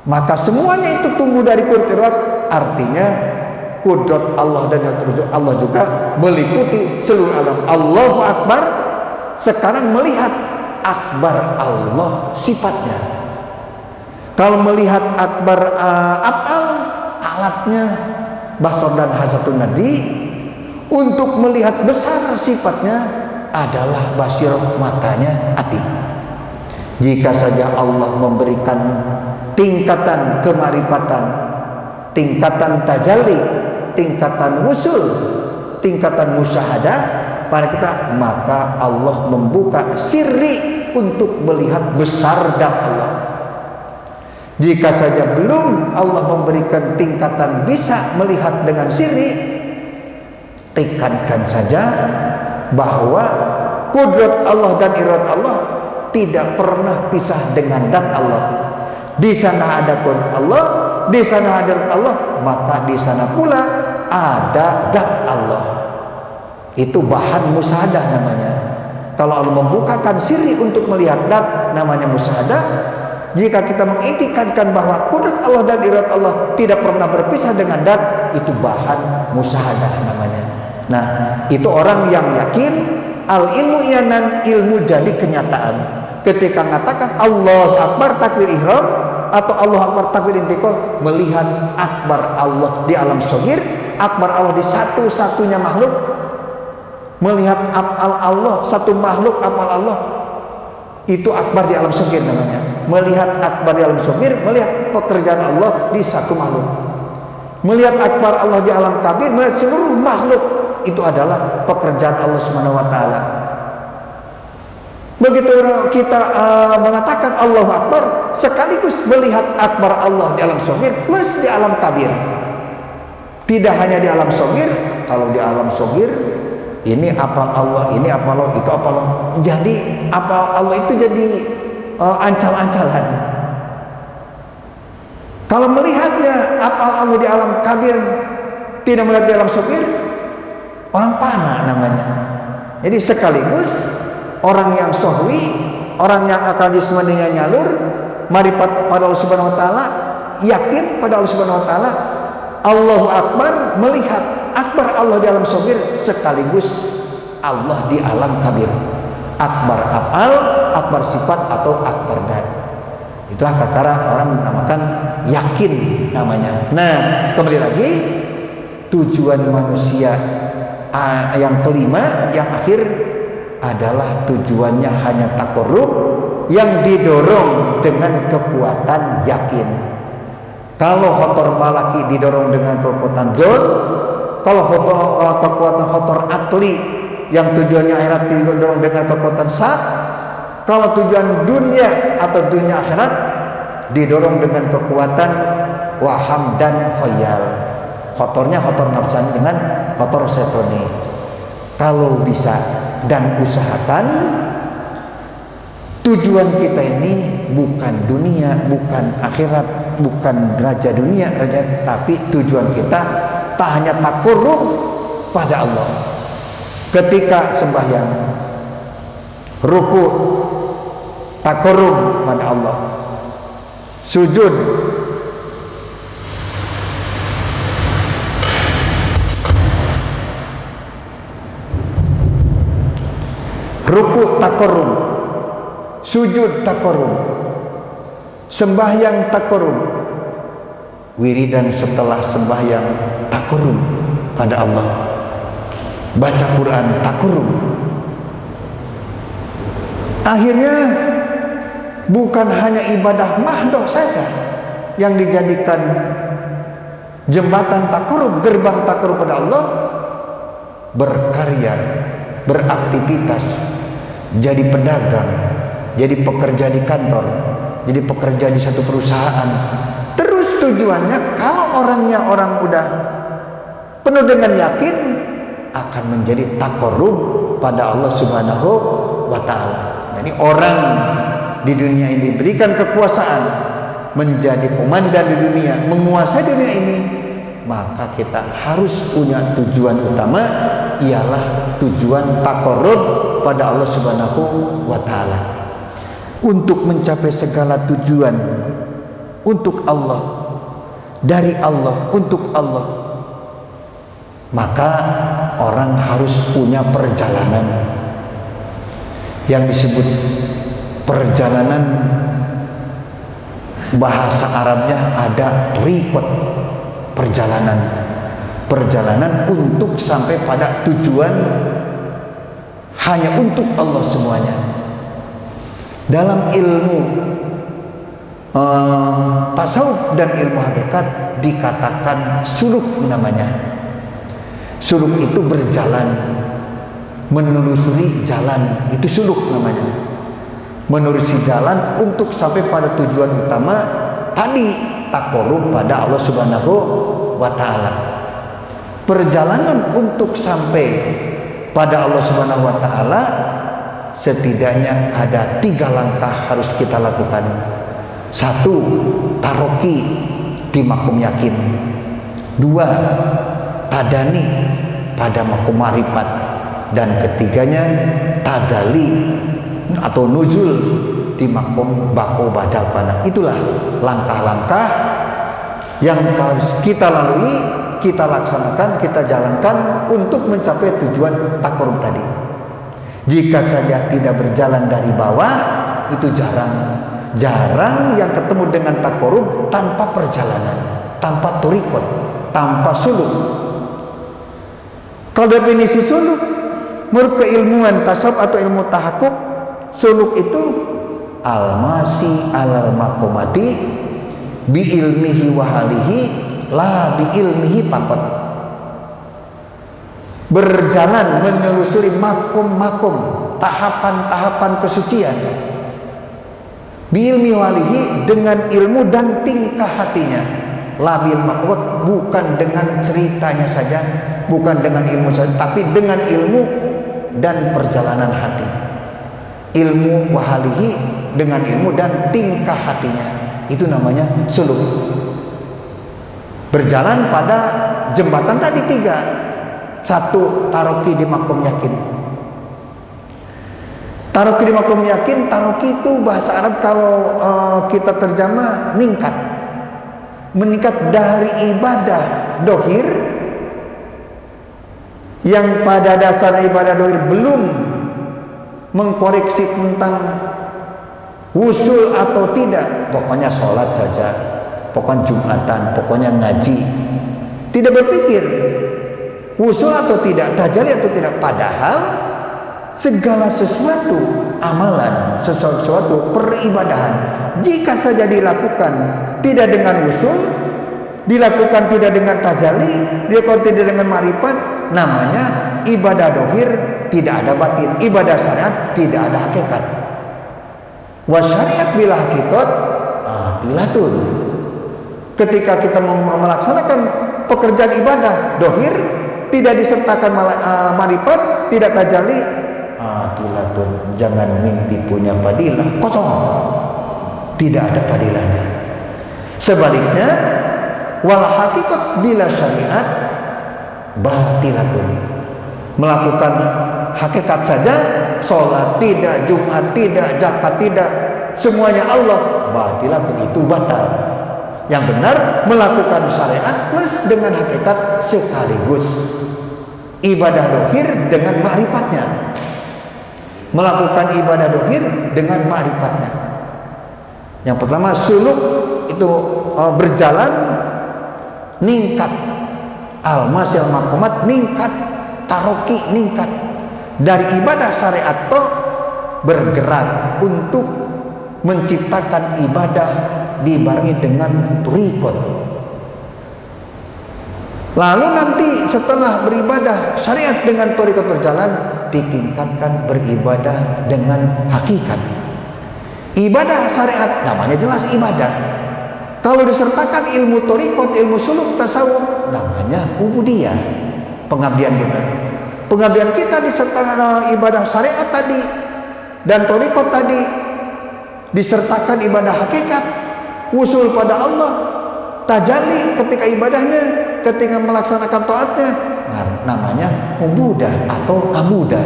maka semuanya itu tumbuh dari kudrat. Artinya kudrat Allah dan kudrat Allah juga meliputi seluruh alam. Allahu Akbar, sekarang melihat akbar Allah sifatnya. Kalau melihat akbar af'al, alatnya basar dan hasatun nadi. Untuk melihat besar sifatnya adalah basirah, matanya hati. Jika saja Allah memberikan tingkatan kemarifatan, tingkatan tajalli, tingkatan wusul, tingkatan musyahadah pada kita, maka Allah membuka sirri untuk melihat besar dan Allah. Jika saja belum Allah memberikan tingkatan bisa melihat dengan sirri, tekankan saja bahwa kudrat Allah dan iradat Allah tidak pernah pisah dengan dan Allah. Di sana ada kudrat Allah, di sana ada Allah, maka di sana pula ada zat Allah. Itu bahan musyahadah namanya. Kalau Allah membukakan sirri untuk melihat zat, namanya musyahadah. Jika kita mengitikadkan bahwa kudrat Allah dan iradat Allah tidak pernah berpisah dengan zat, itu bahan musyahadah namanya. Nah, itu orang yang yakin al ilmu iyanan, ilmu jadi kenyataan. Ketika mengatakan Allah Akbar takbir ihram atau Allah Akbar takbir intiqal, melihat akbar Allah di alam shogir, akbar Allah di satu-satunya makhluk, melihat af'al Allah, satu makhluk af'al Allah, itu akbar di alam shogir namanya. Melihat akbar di alam shogir, melihat pekerjaan Allah di satu makhluk. Melihat akbar Allah di alam kabir, melihat seluruh makhluk, itu adalah pekerjaan Allah Subhanahu wa taala. Begitu kita mengatakan Allahu Akbar, sekaligus melihat akbar Allah di alam shogir plus di alam kabir. Tidak hanya di alam shogir, kalau di alam shogir ini apal Allah, ini apal Allah, itu apal Allah. Jadi apal Allah itu jadi ancal-ancalan. Kalau melihatnya apal Allah di alam kabir, tidak melihat di alam shogir, orang panah namanya. Jadi sekaligus orang yang sohwi, orang yang akal jismaninya nyalur, marifat pada Allah Subhanahu wa taala, yakin pada Allah Subhanahu wa taala, Allahu Akbar, melihat akbar Allah di alam shogir sekaligus Allah di alam kabir. Akbar afal, akbar sifat atau akbar dat. Itulah kakara orang menamakan yakin namanya. Nah, kembali lagi tujuan manusia yang kelima, yang akhir adalah tujuannya hanya takorub yang didorong dengan kekuatan yakin. Kalau khotor malaki didorong dengan kekuatan zon, kalau kekuatan khotor akli yang tujuannya akhirat didorong dengan kekuatan sak, kalau tujuan dunia atau dunia akhirat didorong dengan kekuatan waham dan khayal. Khotornya khotor nafsani dengan khotor setoni. Kalau bisa dan usahakan tujuan kita ini bukan dunia, bukan akhirat, bukan raja dunia, tapi tujuan kita tak hanya takurub pada Allah. Ketika sembahyang, ruku, takurub pada Allah, sujud, ruku takorrum, sujud takorrum, sembahyang takorrum, wiridan setelah sembahyang takorrum pada Allah, baca Quran takorrum. Akhirnya bukan hanya ibadah mahdoh saja yang dijadikan jembatan takorrum, gerbang takorrum pada Allah, berkarya, beraktivitas, jadi pedagang, jadi pekerja di kantor, jadi pekerja di satu perusahaan. Terus tujuannya kalau orangnya orang udah penuh dengan yakin akan menjadi takorub pada Allah Subhanahu wa taala. Jadi orang di dunia ini diberikan kekuasaan menjadi komandan di dunia, menguasai dunia ini, maka kita harus punya tujuan utama, ialah tujuan takorub pada Allah Subhanahu wa taala. Untuk mencapai segala tujuan untuk Allah, dari Allah, untuk Allah, maka orang harus punya perjalanan yang disebut perjalanan. Bahasa Arabnya ada rikot, perjalanan untuk sampai pada tujuan hanya untuk Allah semuanya. Dalam ilmu tasawuf dan ilmu hakikat dikatakan suluk namanya. Suluk itu berjalan, menelusuri jalan, itu suluk namanya. Menelusuri jalan untuk sampai pada tujuan utama tadi, takorub pada Allah Subhanahu wa taala. Perjalanan untuk sampai pada Allah Subhanahu wa taala setidaknya ada 3 langkah harus kita lakukan. 1, taroki di makom yakin. 2, tadani pada makom marifat. Dan ketiganya, tadali atau nuzul di makom bako badal panah. Itulah langkah-langkah yang harus kita lalui, kita laksanakan, kita jalankan untuk mencapai tujuan takorub tadi. Jika saja tidak berjalan dari bawah, itu jarang yang ketemu dengan takorub tanpa perjalanan, tanpa turikot, tanpa suluk. Kalau definisi suluk menurut keilmuan tasawuf atau ilmu tahakkuk, suluk itu al-masi alal makomati bi ilmihi wa halihi la bi ilmihi faqat. berjalan menelusuri makom-makom, tahapan-tahapan kesucian, biilmi walihi, dengan ilmu dan tingkah hatinya, labil makrut, bukan dengan ceritanya saja, bukan dengan ilmu saja, tapi dengan ilmu dan perjalanan hati. Ilmu wahalihi dengan ilmu dan tingkah hatinya, itu namanya suluk. Berjalan pada jembatan tadi 3. 1, taroki di makom yakin. Taroki di makom yakin, taroki itu bahasa Arab kalau kita terjemah meningkat. Meningkat dari ibadah dohir yang pada dasar ibadah dohir belum mengkoreksi tentang wusul atau tidak, pokoknya sholat saja, pokoknya Jumatan, pokoknya ngaji, tidak berpikir wusul atau tidak, tajali atau tidak, padahal segala sesuatu amalan, sesuatu peribadahan, jika saja dilakukan tidak dengan wusul, dilakukan tidak dengan tajali, dilakukan tidak dengan ma'rifat, namanya ibadah dohir, tidak ada batin. Ibadah syariat tidak ada hakikat. Wa syariat bila hakikat tilatun. Ketika kita melaksanakan pekerjaan ibadah dohir, tidak disertakan ma'rifat, tidak tajali, tilatun. Jangan mimpi punya fadilah, kosong, tidak ada fadilahnya. Sebaliknya, wal hakikat bila syariat batilatun. Melakukan hakikat saja, sholat tidak, Jumat tidak, zakat tidak, semuanya Allah, batilatun, itu batal. Yang benar melakukan syariat plus dengan hakikat sekaligus. Ibadah dohir dengan ma'rifatnya, melakukan ibadah dohir dengan ma'rifatnya. Yang pertama suluk itu berjalan ningkat, al-masyal makomat ningkat, taroki ningkat, dari ibadah syariat toh bergerak untuk menciptakan ibadah dibarengi dengan turikot. Lalu nanti setelah beribadah syariat dengan turikot berjalan, ditingkatkan beribadah dengan hakikat. Ibadah syariat namanya jelas ibadah. Kalau disertakan ilmu torikot, ilmu suluk, tasawuf, namanya ubudiyah, pengabdian kita. Pengabdian kita disertakan ibadah syariat tadi dan torikot tadi, disertakan ibadah hakikat, wusul pada Allah, tajalli ketika ibadahnya, ketika melaksanakan taatnya, namanya ubudah atau abudah.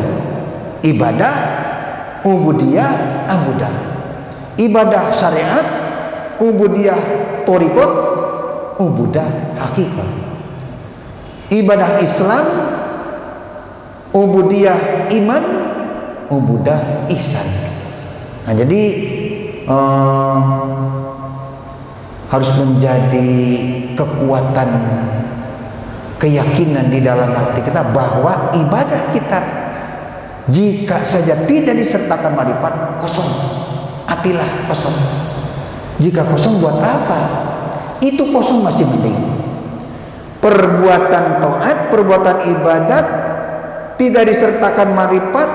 Ibadah, ubudiyah, abudah. Ibadah syariat, ubudiyah torikot, ubudah hakikat. Ibadah Islam, ubudiyah iman, ubudah ihsan. Nah, jadi harus menjadi kekuatan keyakinan di dalam hati kita bahwa ibadah kita jika saja tidak disertakan ma'rifat, kosong. Atilah kosong. Jika kosong buat apa? Itu kosong masih penting. Perbuatan taat, perbuatan ibadat tidak disertakan ma'rifat,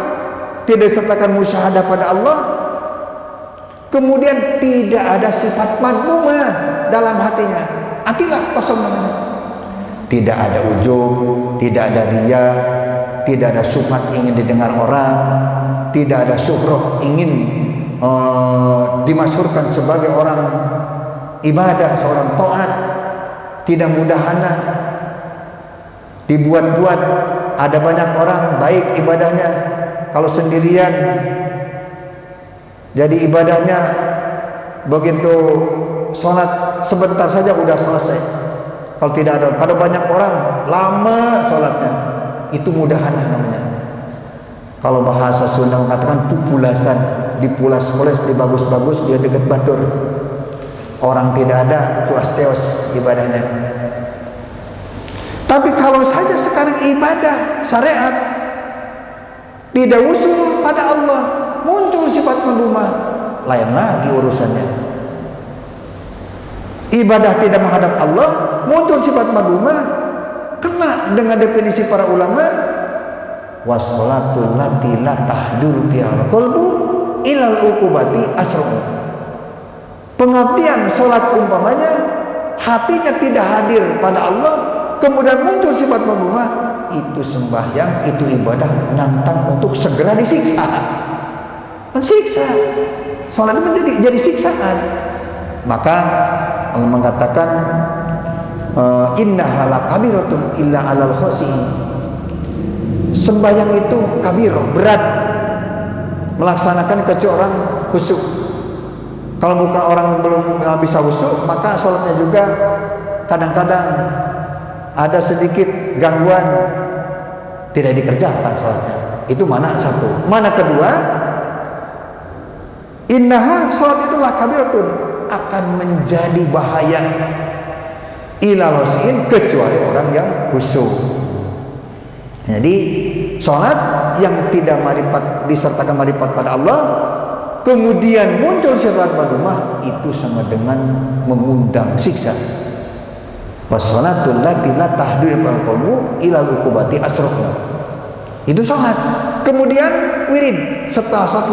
tidak disertakan musyahadah pada Allah, kemudian tidak ada sifat madmumah dalam hatinya, atilah kosong namanya. Tidak ada ujub, tidak ada riya, tidak ada sum'at ingin didengar orang, tidak ada syuhrah ingin dimasyhurkan sebagai orang ibadah, seorang taat, tidak mudahana, dibuat-buat. Ada banyak orang baik ibadahnya, kalau sendirian jadi ibadahnya begitu sholat sebentar saja udah selesai. Kalau tidak ada, kalau banyak orang lama sholatnya, itu mudahana namanya. Kalau bahasa Sunda mengatakan pupulasan, dipulas-pulas, dibagus-bagus, dia dekat batur. Orang tidak ada, cuas-ceos ibadahnya. Tapi kalau saja sekarang ibadah syariat tidak usul pada Allah, muncul sifat madumah, lain lagi urusannya. Ibadah tidak menghadap Allah, muncul sifat madumah, kena dengan definisi para ulama, wassalatul lati la tahduru bihal qalbu ilal uqubati asru. Pengabdian salat umpamanya hatinya tidak hadir pada Allah, kemudian muncul sifat membungah, itu sembahyang, itu ibadah nantang untuk segera disiksa. Mensiksa. Salat itu jadi siksaan. Maka Allah mengatakan innaha lakabiratun illa alal khoshin. Sembahyang itu kabir, berat melaksanakan kecuali orang khusyuk. Kalau bukan orang belum bisa khusyuk, maka sholatnya juga kadang-kadang ada sedikit gangguan, tidak dikerjakan sholatnya. Itu mana satu. Mana kedua, innaha, sholat itu lakabiratun, akan menjadi bahaya ilal khoshin, kecuali orang yang khusyuk. Jadi sholat yang tidak marifat disertakan marifat pada Allah, kemudian muncul sifat madhumah, itu sama dengan mengundang siksa. Wassalatul lati la tahdur bil qalbu ilal uqubati asraqna. Itu sholat. Kemudian wirid, setelah sholat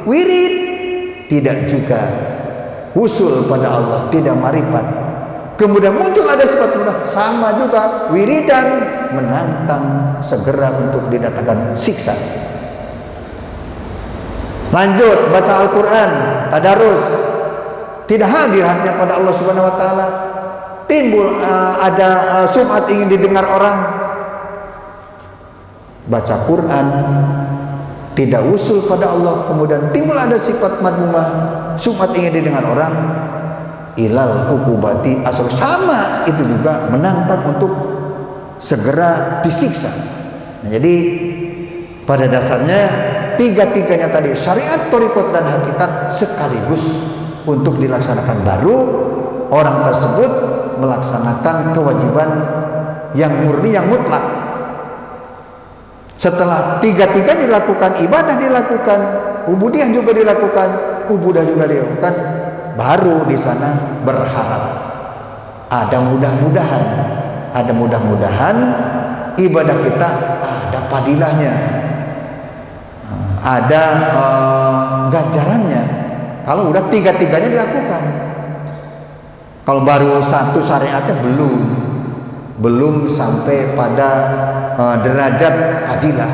wirid tidak juga usul pada Allah, tidak marifat. Kemudian muncul ada sifat mudah, sama juga wiridan, menantang segera untuk didatangkan siksa. Lanjut baca Al-Quran, tadarus, tidak hadir hatinya pada Allah Subhanahu Wa Taala. Timbul ada sum'at ingin didengar orang. Baca Quran tidak usul pada Allah, kemudian timbul ada sifat madmumah, sum'at ingin didengar orang. Ilal uqubati asal, sama itu juga menantang untuk segera disiksa. Nah, jadi pada dasarnya tiga-tiganya tadi, syariat, thariqat dan hakikat sekaligus untuk dilaksanakan, baru orang tersebut melaksanakan kewajiban yang murni, yang mutlak. Setelah tiga-tiganya dilakukan, ibadah dilakukan, ubudiyah juga dilakukan, ubudah juga dilakukan, baru di sana berharap ada mudah-mudahan ibadah kita ada padilahnya, ada ganjarannya. Kalau udah tiga-tiganya dilakukan. Kalau baru satu syariatnya belum sampai pada derajat padilah.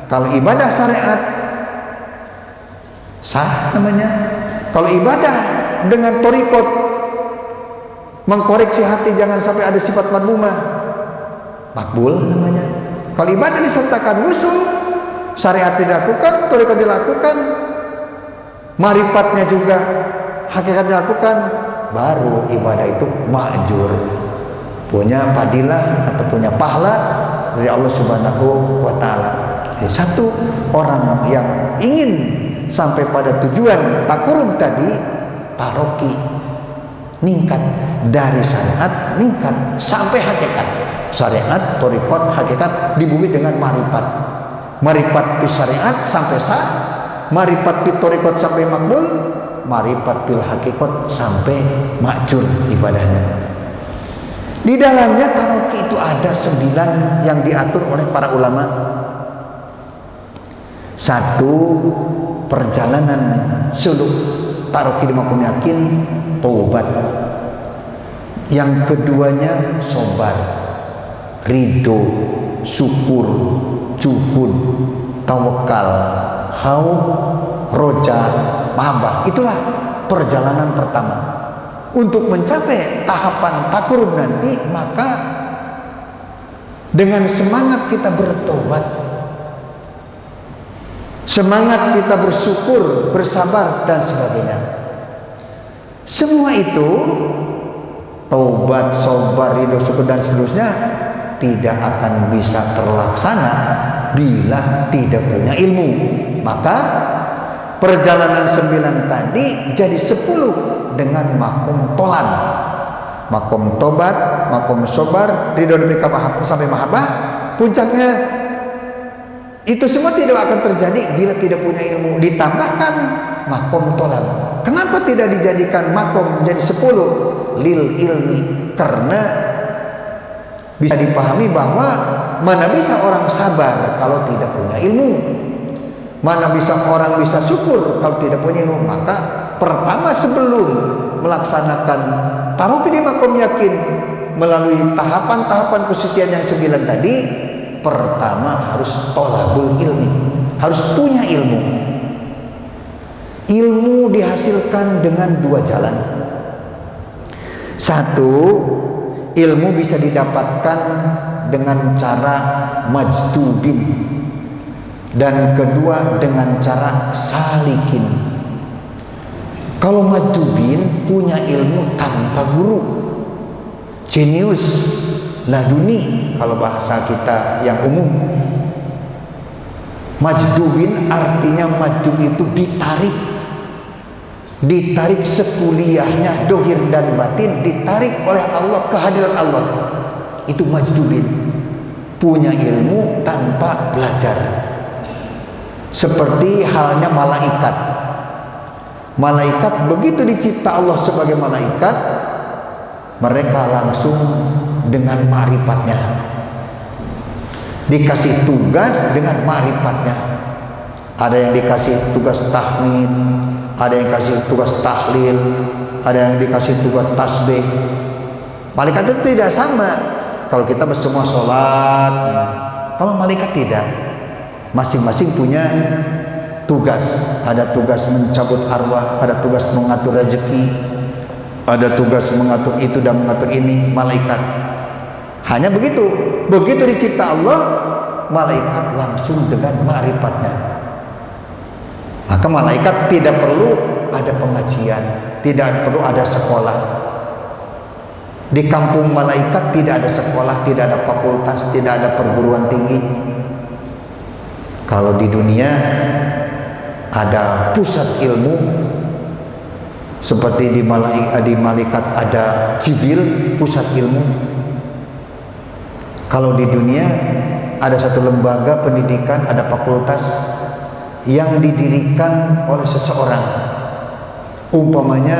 Kalau ibadah syariat sah namanya. Kalau ibadah dengan thariqat, mengkoreksi hati jangan sampai ada sifat madmumah, makbul namanya. Kalau ibadah disertakan usul, syariat dilakukan, thariqat dilakukan, marifatnya juga hakikat dilakukan, baru ibadah itu ma'jur, punya padilah atau punya pahala dari Allah Subhanahu Wa Taala. Satu orang yang ingin sampai pada tujuan takurub tadi, taroki, ningkat dari syariat, ningkat sampai hakikat. Syariat, thariqat, hakikat dibuat dengan marifat. Marifat di syariat sampai sah, marifat di thariqat sampai makbul, marifat bil hakikat sampai ma'jur ibadahnya. Di dalamnya taroki itu ada 9 yang diatur oleh para ulama. Satu, perjalanan suluk taroki di makom yakin, taubat. Yang keduanya sobar, ridho, syukur, juhud, tawakal, khauf, roja, mahabbah. Itulah perjalanan pertama. Untuk mencapai tahapan takurub nanti, maka dengan semangat kita bertobat, semangat kita bersyukur, bersabar dan sebagainya. Semua itu, taubat, sabar, ridho, syukur dan seterusnya, tidak akan bisa terlaksana bila tidak punya ilmu. Maka perjalanan 9 tadi jadi 10 dengan makom tolan, makom tobat, makom sabar, ridho sampai mahabbah. Puncaknya itu semua tidak akan terjadi bila tidak punya ilmu. Ditambahkan makom tolan. Kenapa tidak dijadikan makom menjadi 10? Lil ilmi, karena bisa dipahami bahwa mana bisa orang sabar kalau tidak punya ilmu? Mana bisa orang bisa syukur kalau tidak punya ilmu? Maka pertama sebelum melaksanakan taruh di makom yakin melalui tahapan-tahapan kesucian yang 9 tadi, pertama harus tolabul ilmi, harus punya ilmu. Ilmu dihasilkan dengan 2 jalan. Satu, ilmu bisa didapatkan dengan cara majdubin, dan kedua dengan cara salikin. Kalau majdubin punya ilmu tanpa guru, jenius, laduni kalau bahasa kita yang umum. Majdubin artinya majdub itu ditarik sekuliahnya, dohir dan batin, ditarik oleh Allah, kehadiran Allah. Itu majdubin, punya ilmu tanpa belajar. Seperti halnya malaikat. Malaikat begitu dicipta Allah sebagai malaikat, mereka langsung dengan ma'rifatnya, dikasih tugas dengan ma'rifatnya. Ada yang dikasih tugas tahmid, ada yang dikasih tugas tahlil, ada yang dikasih tugas tasbih. Malaikat itu tidak sama. Kalau kita semua sholat, kalau malaikat tidak. Masing-masing punya tugas. Ada tugas mencabut arwah, ada tugas mengatur rezeki, ada tugas mengatur itu dan mengatur ini. Malaikat hanya begitu. Begitu dicipta Allah, malaikat langsung dengan ma'rifatnya. Maka malaikat tidak perlu ada pengajian, tidak perlu ada sekolah. Di kampung malaikat tidak ada sekolah, tidak ada fakultas, tidak ada perguruan tinggi. Kalau di dunia ada pusat ilmu, seperti di malaikat ada Jibril, pusat ilmu. Kalau di dunia ada satu lembaga pendidikan, ada fakultas yang didirikan oleh seseorang. Umpamanya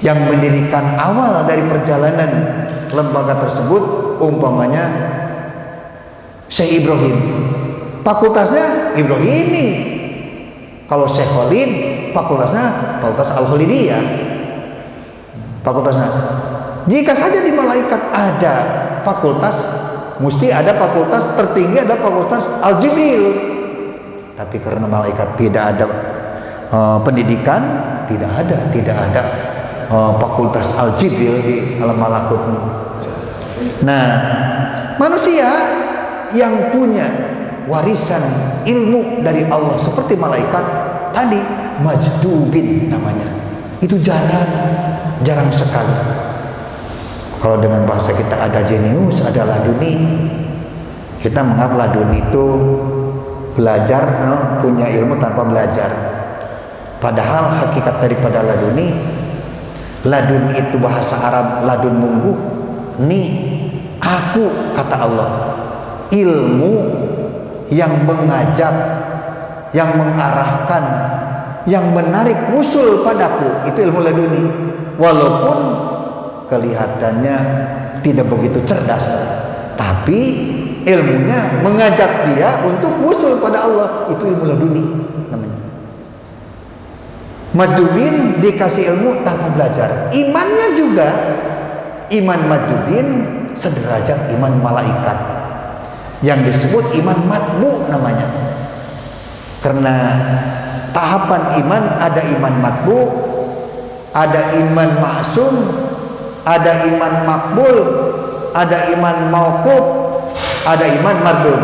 yang mendirikan awal dari perjalanan lembaga tersebut, umpamanya Syekh Ibrahim, fakultasnya Ibrahimi. Kalau Syekh Khalid, fakultasnya Fakultas Al-Khalidiyah. Fakultasnya. Jika saja di malaikat ada fakultas, mesti ada fakultas tertinggi, ada fakultas Al-Jibril. Tapi karena malaikat tidak ada pendidikan, tidak ada fakultas Al-Jibril di alam malakut. Nah, manusia yang punya warisan ilmu dari Allah seperti malaikat tadi, majdubin namanya. Itu jarang sekali. Kalau dengan bahasa kita ada jenius, ada laduni. Kita menganggap laduni itu belajar, punya ilmu tanpa belajar. Padahal hakikat daripada laduni, ladun itu bahasa Arab ladun munggu. Nih aku, kata Allah, ilmu yang mengajak, yang mengarahkan, yang menarik usul padaku, itu ilmu laduni. Walaupun kelihatannya tidak begitu cerdas, tapi ilmunya mengajak dia untuk usul pada Allah, itu ilmu laduni namanya. Madubin dikasih ilmu tanpa belajar. Imannya juga, iman madubin sederajat iman malaikat, yang disebut iman matbu namanya. Karena tahapan iman ada iman matbu, ada iman maksum, ada iman makbul, ada iman mauquf, ada iman mardud.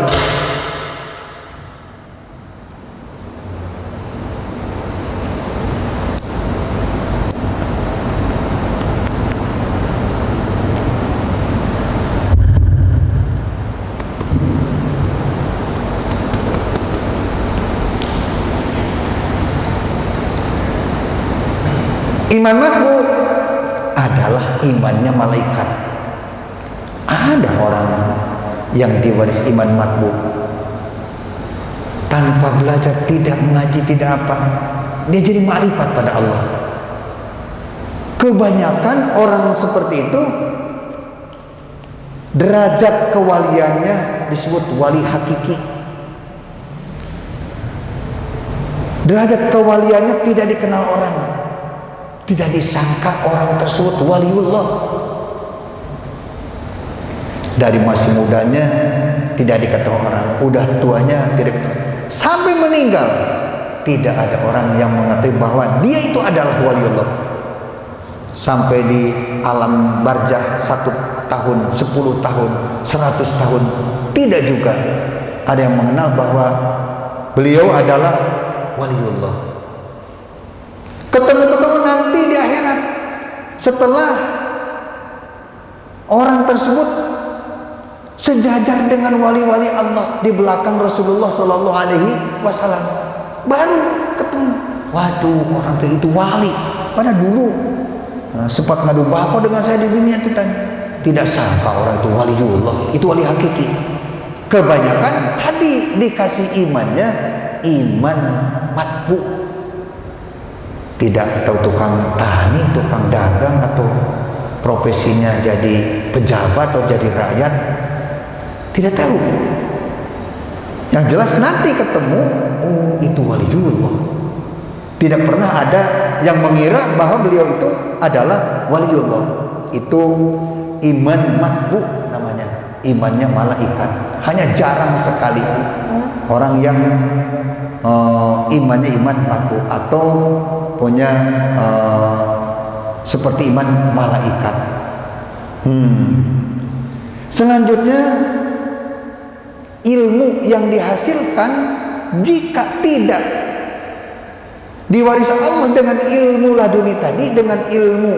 Iman matbu adalah imannya malaikat. Ada orang yang diwaris iman matbu tanpa belajar, tidak mengaji, tidak apa, dia jadi ma'rifat pada Allah. Kebanyakan orang seperti itu Derajat kewaliannya disebut wali hakiki. Derajat kewaliannya tidak dikenal orang, tidak disangka orang tersebut waliullah. Dari masih mudanya tidak diketahui orang, udah tuanya tidak diketahui, sampai meninggal tidak ada orang yang mengetahui bahwa dia itu adalah waliullah. Sampai di alam barzah 1 tahun, 10 tahun, 100 tahun, tidak juga ada yang mengenal bahwa beliau adalah waliullah. Ketemu-ketemu nanti di akhirat, setelah orang tersebut sejajar dengan wali-wali Allah di belakang Rasulullah Shallallahu Alaihi Wasallam, baru ketemu. Waduh, orang itu wali. Pada dulu sempat ngadu bako dengan saya di dunia itu tadi. Tidak sangka orang itu waliullah, itu wali hakiki. Kebanyakan tadi dikasih imannya iman matbu. Tidak tahu tukang tani, tukang dagang, atau profesinya jadi pejabat atau jadi rakyat. Tidak tahu. Yang jelas nanti ketemu, oh itu waliullah. Tidak pernah ada yang mengira bahwa beliau itu adalah waliullah. Itu iman matbu namanya, imannya malaikat. Hanya jarang sekali orang yang imannya iman matbu atau punya seperti iman malaikat. Selanjutnya, ilmu yang dihasilkan jika tidak diwarisi Allah dengan ilmu laduni tadi, dengan ilmu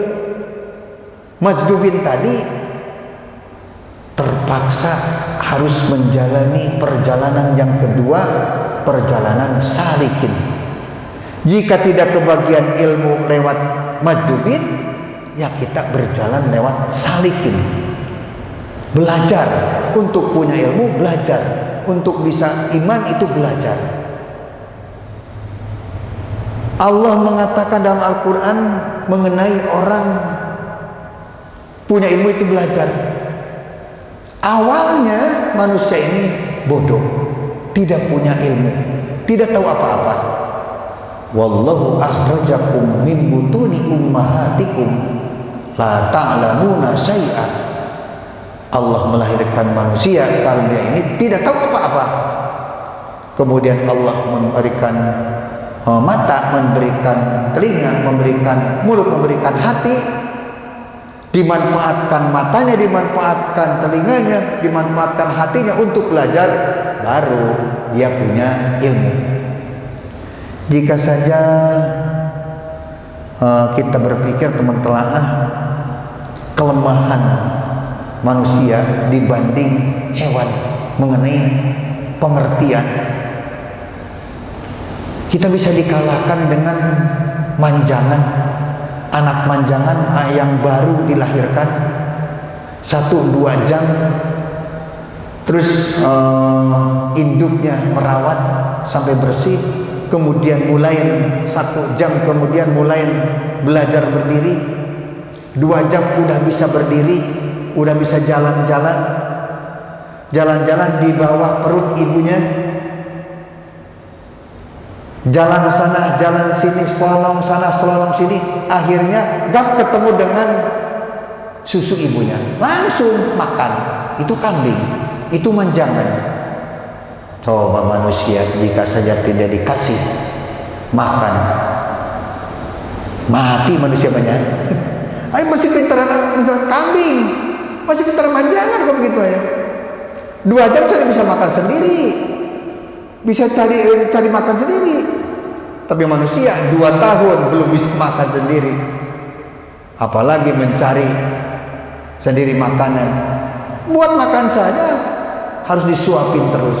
majdubin tadi, terpaksa harus menjalani perjalanan yang kedua, perjalanan salikin. Jika tidak kebagian ilmu lewat majdubin, ya kita berjalan lewat salikin. Belajar untuk punya ilmu, belajar untuk bisa iman, itu belajar. Allah mengatakan dalam Al-Quran mengenai orang punya ilmu itu belajar. Awalnya manusia ini bodoh, tidak punya ilmu, tidak tahu apa-apa. Wallahu akhrajakum min butuni ummahatikum la ta'lamuna syai'a. Allah melahirkan manusia kalau dia ini tidak tahu apa-apa. Kemudian Allah memberikan mata, memberikan telinga, memberikan mulut, memberikan hati, dimanfaatkan matanya, dimanfaatkan telinganya, dimanfaatkan hatinya untuk belajar, baru dia punya ilmu. Jika saja kita berpikir teman-teman, kelemahan manusia dibanding hewan mengenai pengertian, kita bisa dikalahkan dengan manjangan, anak manjangan yang baru dilahirkan 1-2 jam, terus induknya merawat sampai bersih, kemudian mulai 1 jam kemudian mulai belajar berdiri, 2 jam udah bisa berdiri, udah bisa jalan-jalan di bawah perut ibunya, jalan sana, jalan sini, slalom sana, slalom sini, akhirnya gak ketemu dengan susu ibunya, langsung makan. Itu kambing, itu manjangan. Coba manusia jika saja tidak dikasih makan, mati manusia banyak. Ayo masih pintaran misalnya kambing, masih pintaran manjangan kok begitu ya. 2 jam saya bisa makan sendiri, bisa cari makan sendiri. Tapi manusia 2 tahun belum bisa makan sendiri, apalagi mencari sendiri makanan. Buat makan saja harus disuapin terus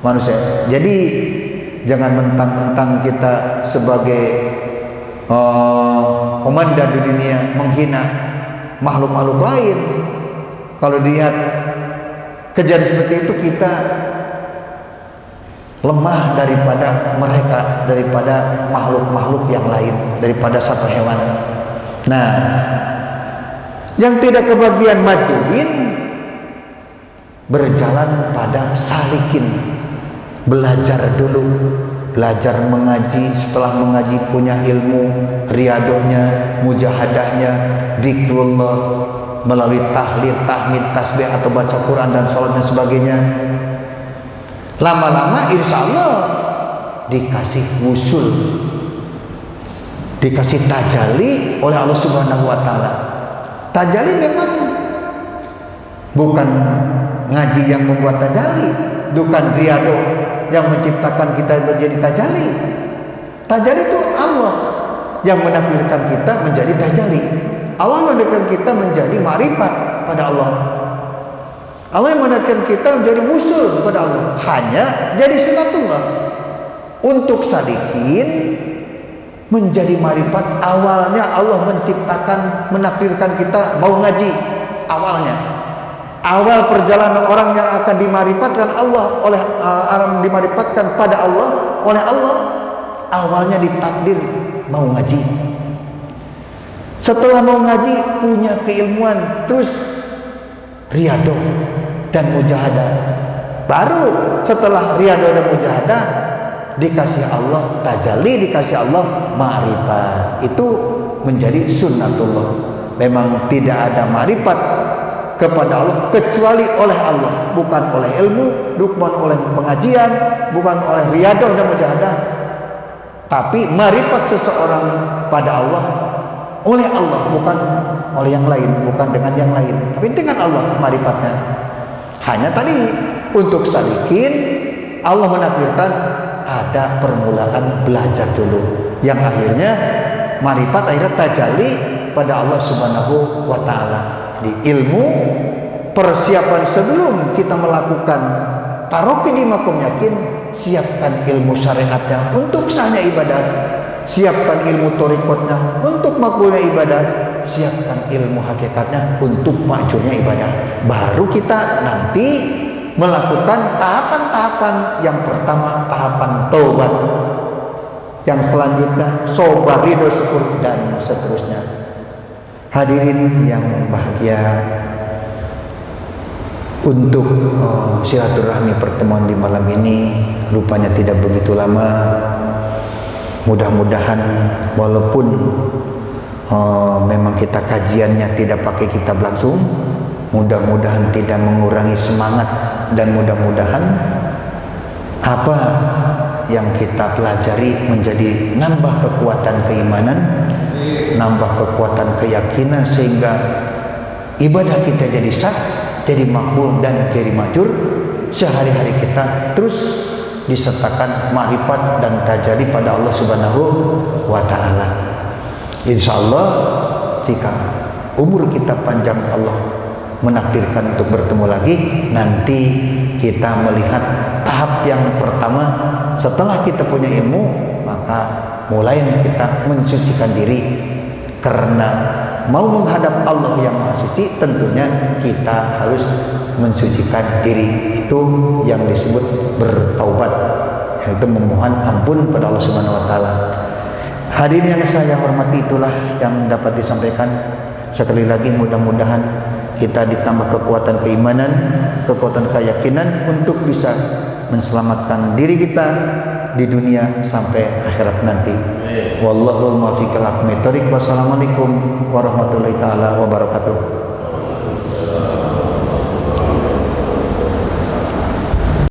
manusia. Jadi jangan mentang-mentang kita sebagai komandan di dunia menghina makhluk-makhluk lain. Kalau dilihat kejadian seperti itu, kita lemah daripada mereka, daripada makhluk-makhluk yang lain, daripada satu hewan. Nah, yang tidak kebagian majubin berjalan pada salikin. Belajar dulu, belajar mengaji, setelah mengaji punya ilmu, riadohnya, mujahadahnya, zikrullah melalui tahlil, tahmid, tasbih atau baca Quran dan sholat dan sebagainya. Lama-lama insya Allah dikasih wusul, dikasih tajalli oleh Allah Subhanahu wa Ta'ala. Tajalli memang bukan ngaji yang membuat tajalli, bukan riyadhah yang menciptakan kita menjadi tajalli. Tajalli itu Allah yang menakdirkan kita menjadi tajalli. Allah menakdirkan kita menjadi ma'rifat pada Allah. Allah yang menakdirkan kita menjadi wusul kepada Allah. Hanya jadi sunatullah. Untuk salikin menjadi ma'rifat, awalnya Allah menciptakan, menakdirkan kita mau ngaji. Awalnya, awal perjalanan orang yang akan dimarifatkan Allah oleh dimarifatkan pada Allah oleh Allah, awalnya ditakdir mau ngaji. Setelah mau ngaji punya keilmuan, terus riyadhah dan mujahadah. Baru setelah riyadhah dan mujahadah dikasih Allah tajalli, dikasih Allah ma'rifat. Itu menjadi sunnatullah. Memang tidak ada ma'rifat kepada Allah kecuali oleh Allah, bukan oleh ilmu, bukan oleh pengajian, bukan oleh riyadhah dan mujahadah. Tapi ma'rifat seseorang pada Allah oleh Allah, bukan oleh yang lain, bukan dengan yang lain, tapi dengan Allah ma'rifatnya. Hanya tadi untuk salikin Allah menakdirkan ada permulaan belajar dulu, yang akhirnya ma'rifat akhirnya tajalli pada Allah Subhanahu wa Ta'ala. Jadi ilmu persiapan sebelum kita melakukan taroki di makom yakin, siapkan ilmu syariatnya untuk sahnya ibadat, siapkan ilmu torikotnya untuk makbulnya ibadat, siapkan ilmu hakikatnya untuk makjurnya ibadah. Baru kita nanti melakukan tahapan-tahapan. Yang pertama tahapan taubat, yang selanjutnya sobar, ridho, syukur, dan seterusnya. Hadirin yang bahagia, untuk silaturahmi pertemuan di malam ini rupanya tidak begitu lama. Mudah-mudahan walaupun memang kita kajiannya tidak pakai kitab langsung, mudah-mudahan tidak mengurangi semangat, dan mudah-mudahan apa yang kita pelajari menjadi nambah kekuatan keimanan, nambah kekuatan keyakinan, sehingga ibadah kita jadi sah, jadi makbul, dan jadi majur. Sehari-hari kita terus disertakan ma'rifat dan tajalli pada Allah Subhanahu wa Ta'ala. Insyaallah jika umur kita panjang, Allah menakdirkan untuk bertemu lagi, nanti kita melihat tahap yang pertama. Setelah kita punya ilmu, maka mulai kita mensucikan diri, karena mau menghadap Allah yang Maha Suci tentunya kita harus mensucikan diri. Itu yang disebut bertaubat, yaitu memohon ampun pada Allah Subhanahu wa Ta'ala. Hadirin yang saya hormati, itulah yang dapat disampaikan. Sekali lagi mudah-mudahan kita ditambah kekuatan keimanan, kekuatan keyakinan untuk bisa menselamatkan diri kita di dunia sampai akhirat nanti. Wallahu muwaffiq ila aqwamit thoriq. Wassalamualaikum warahmatullahi taala wabarakatuh.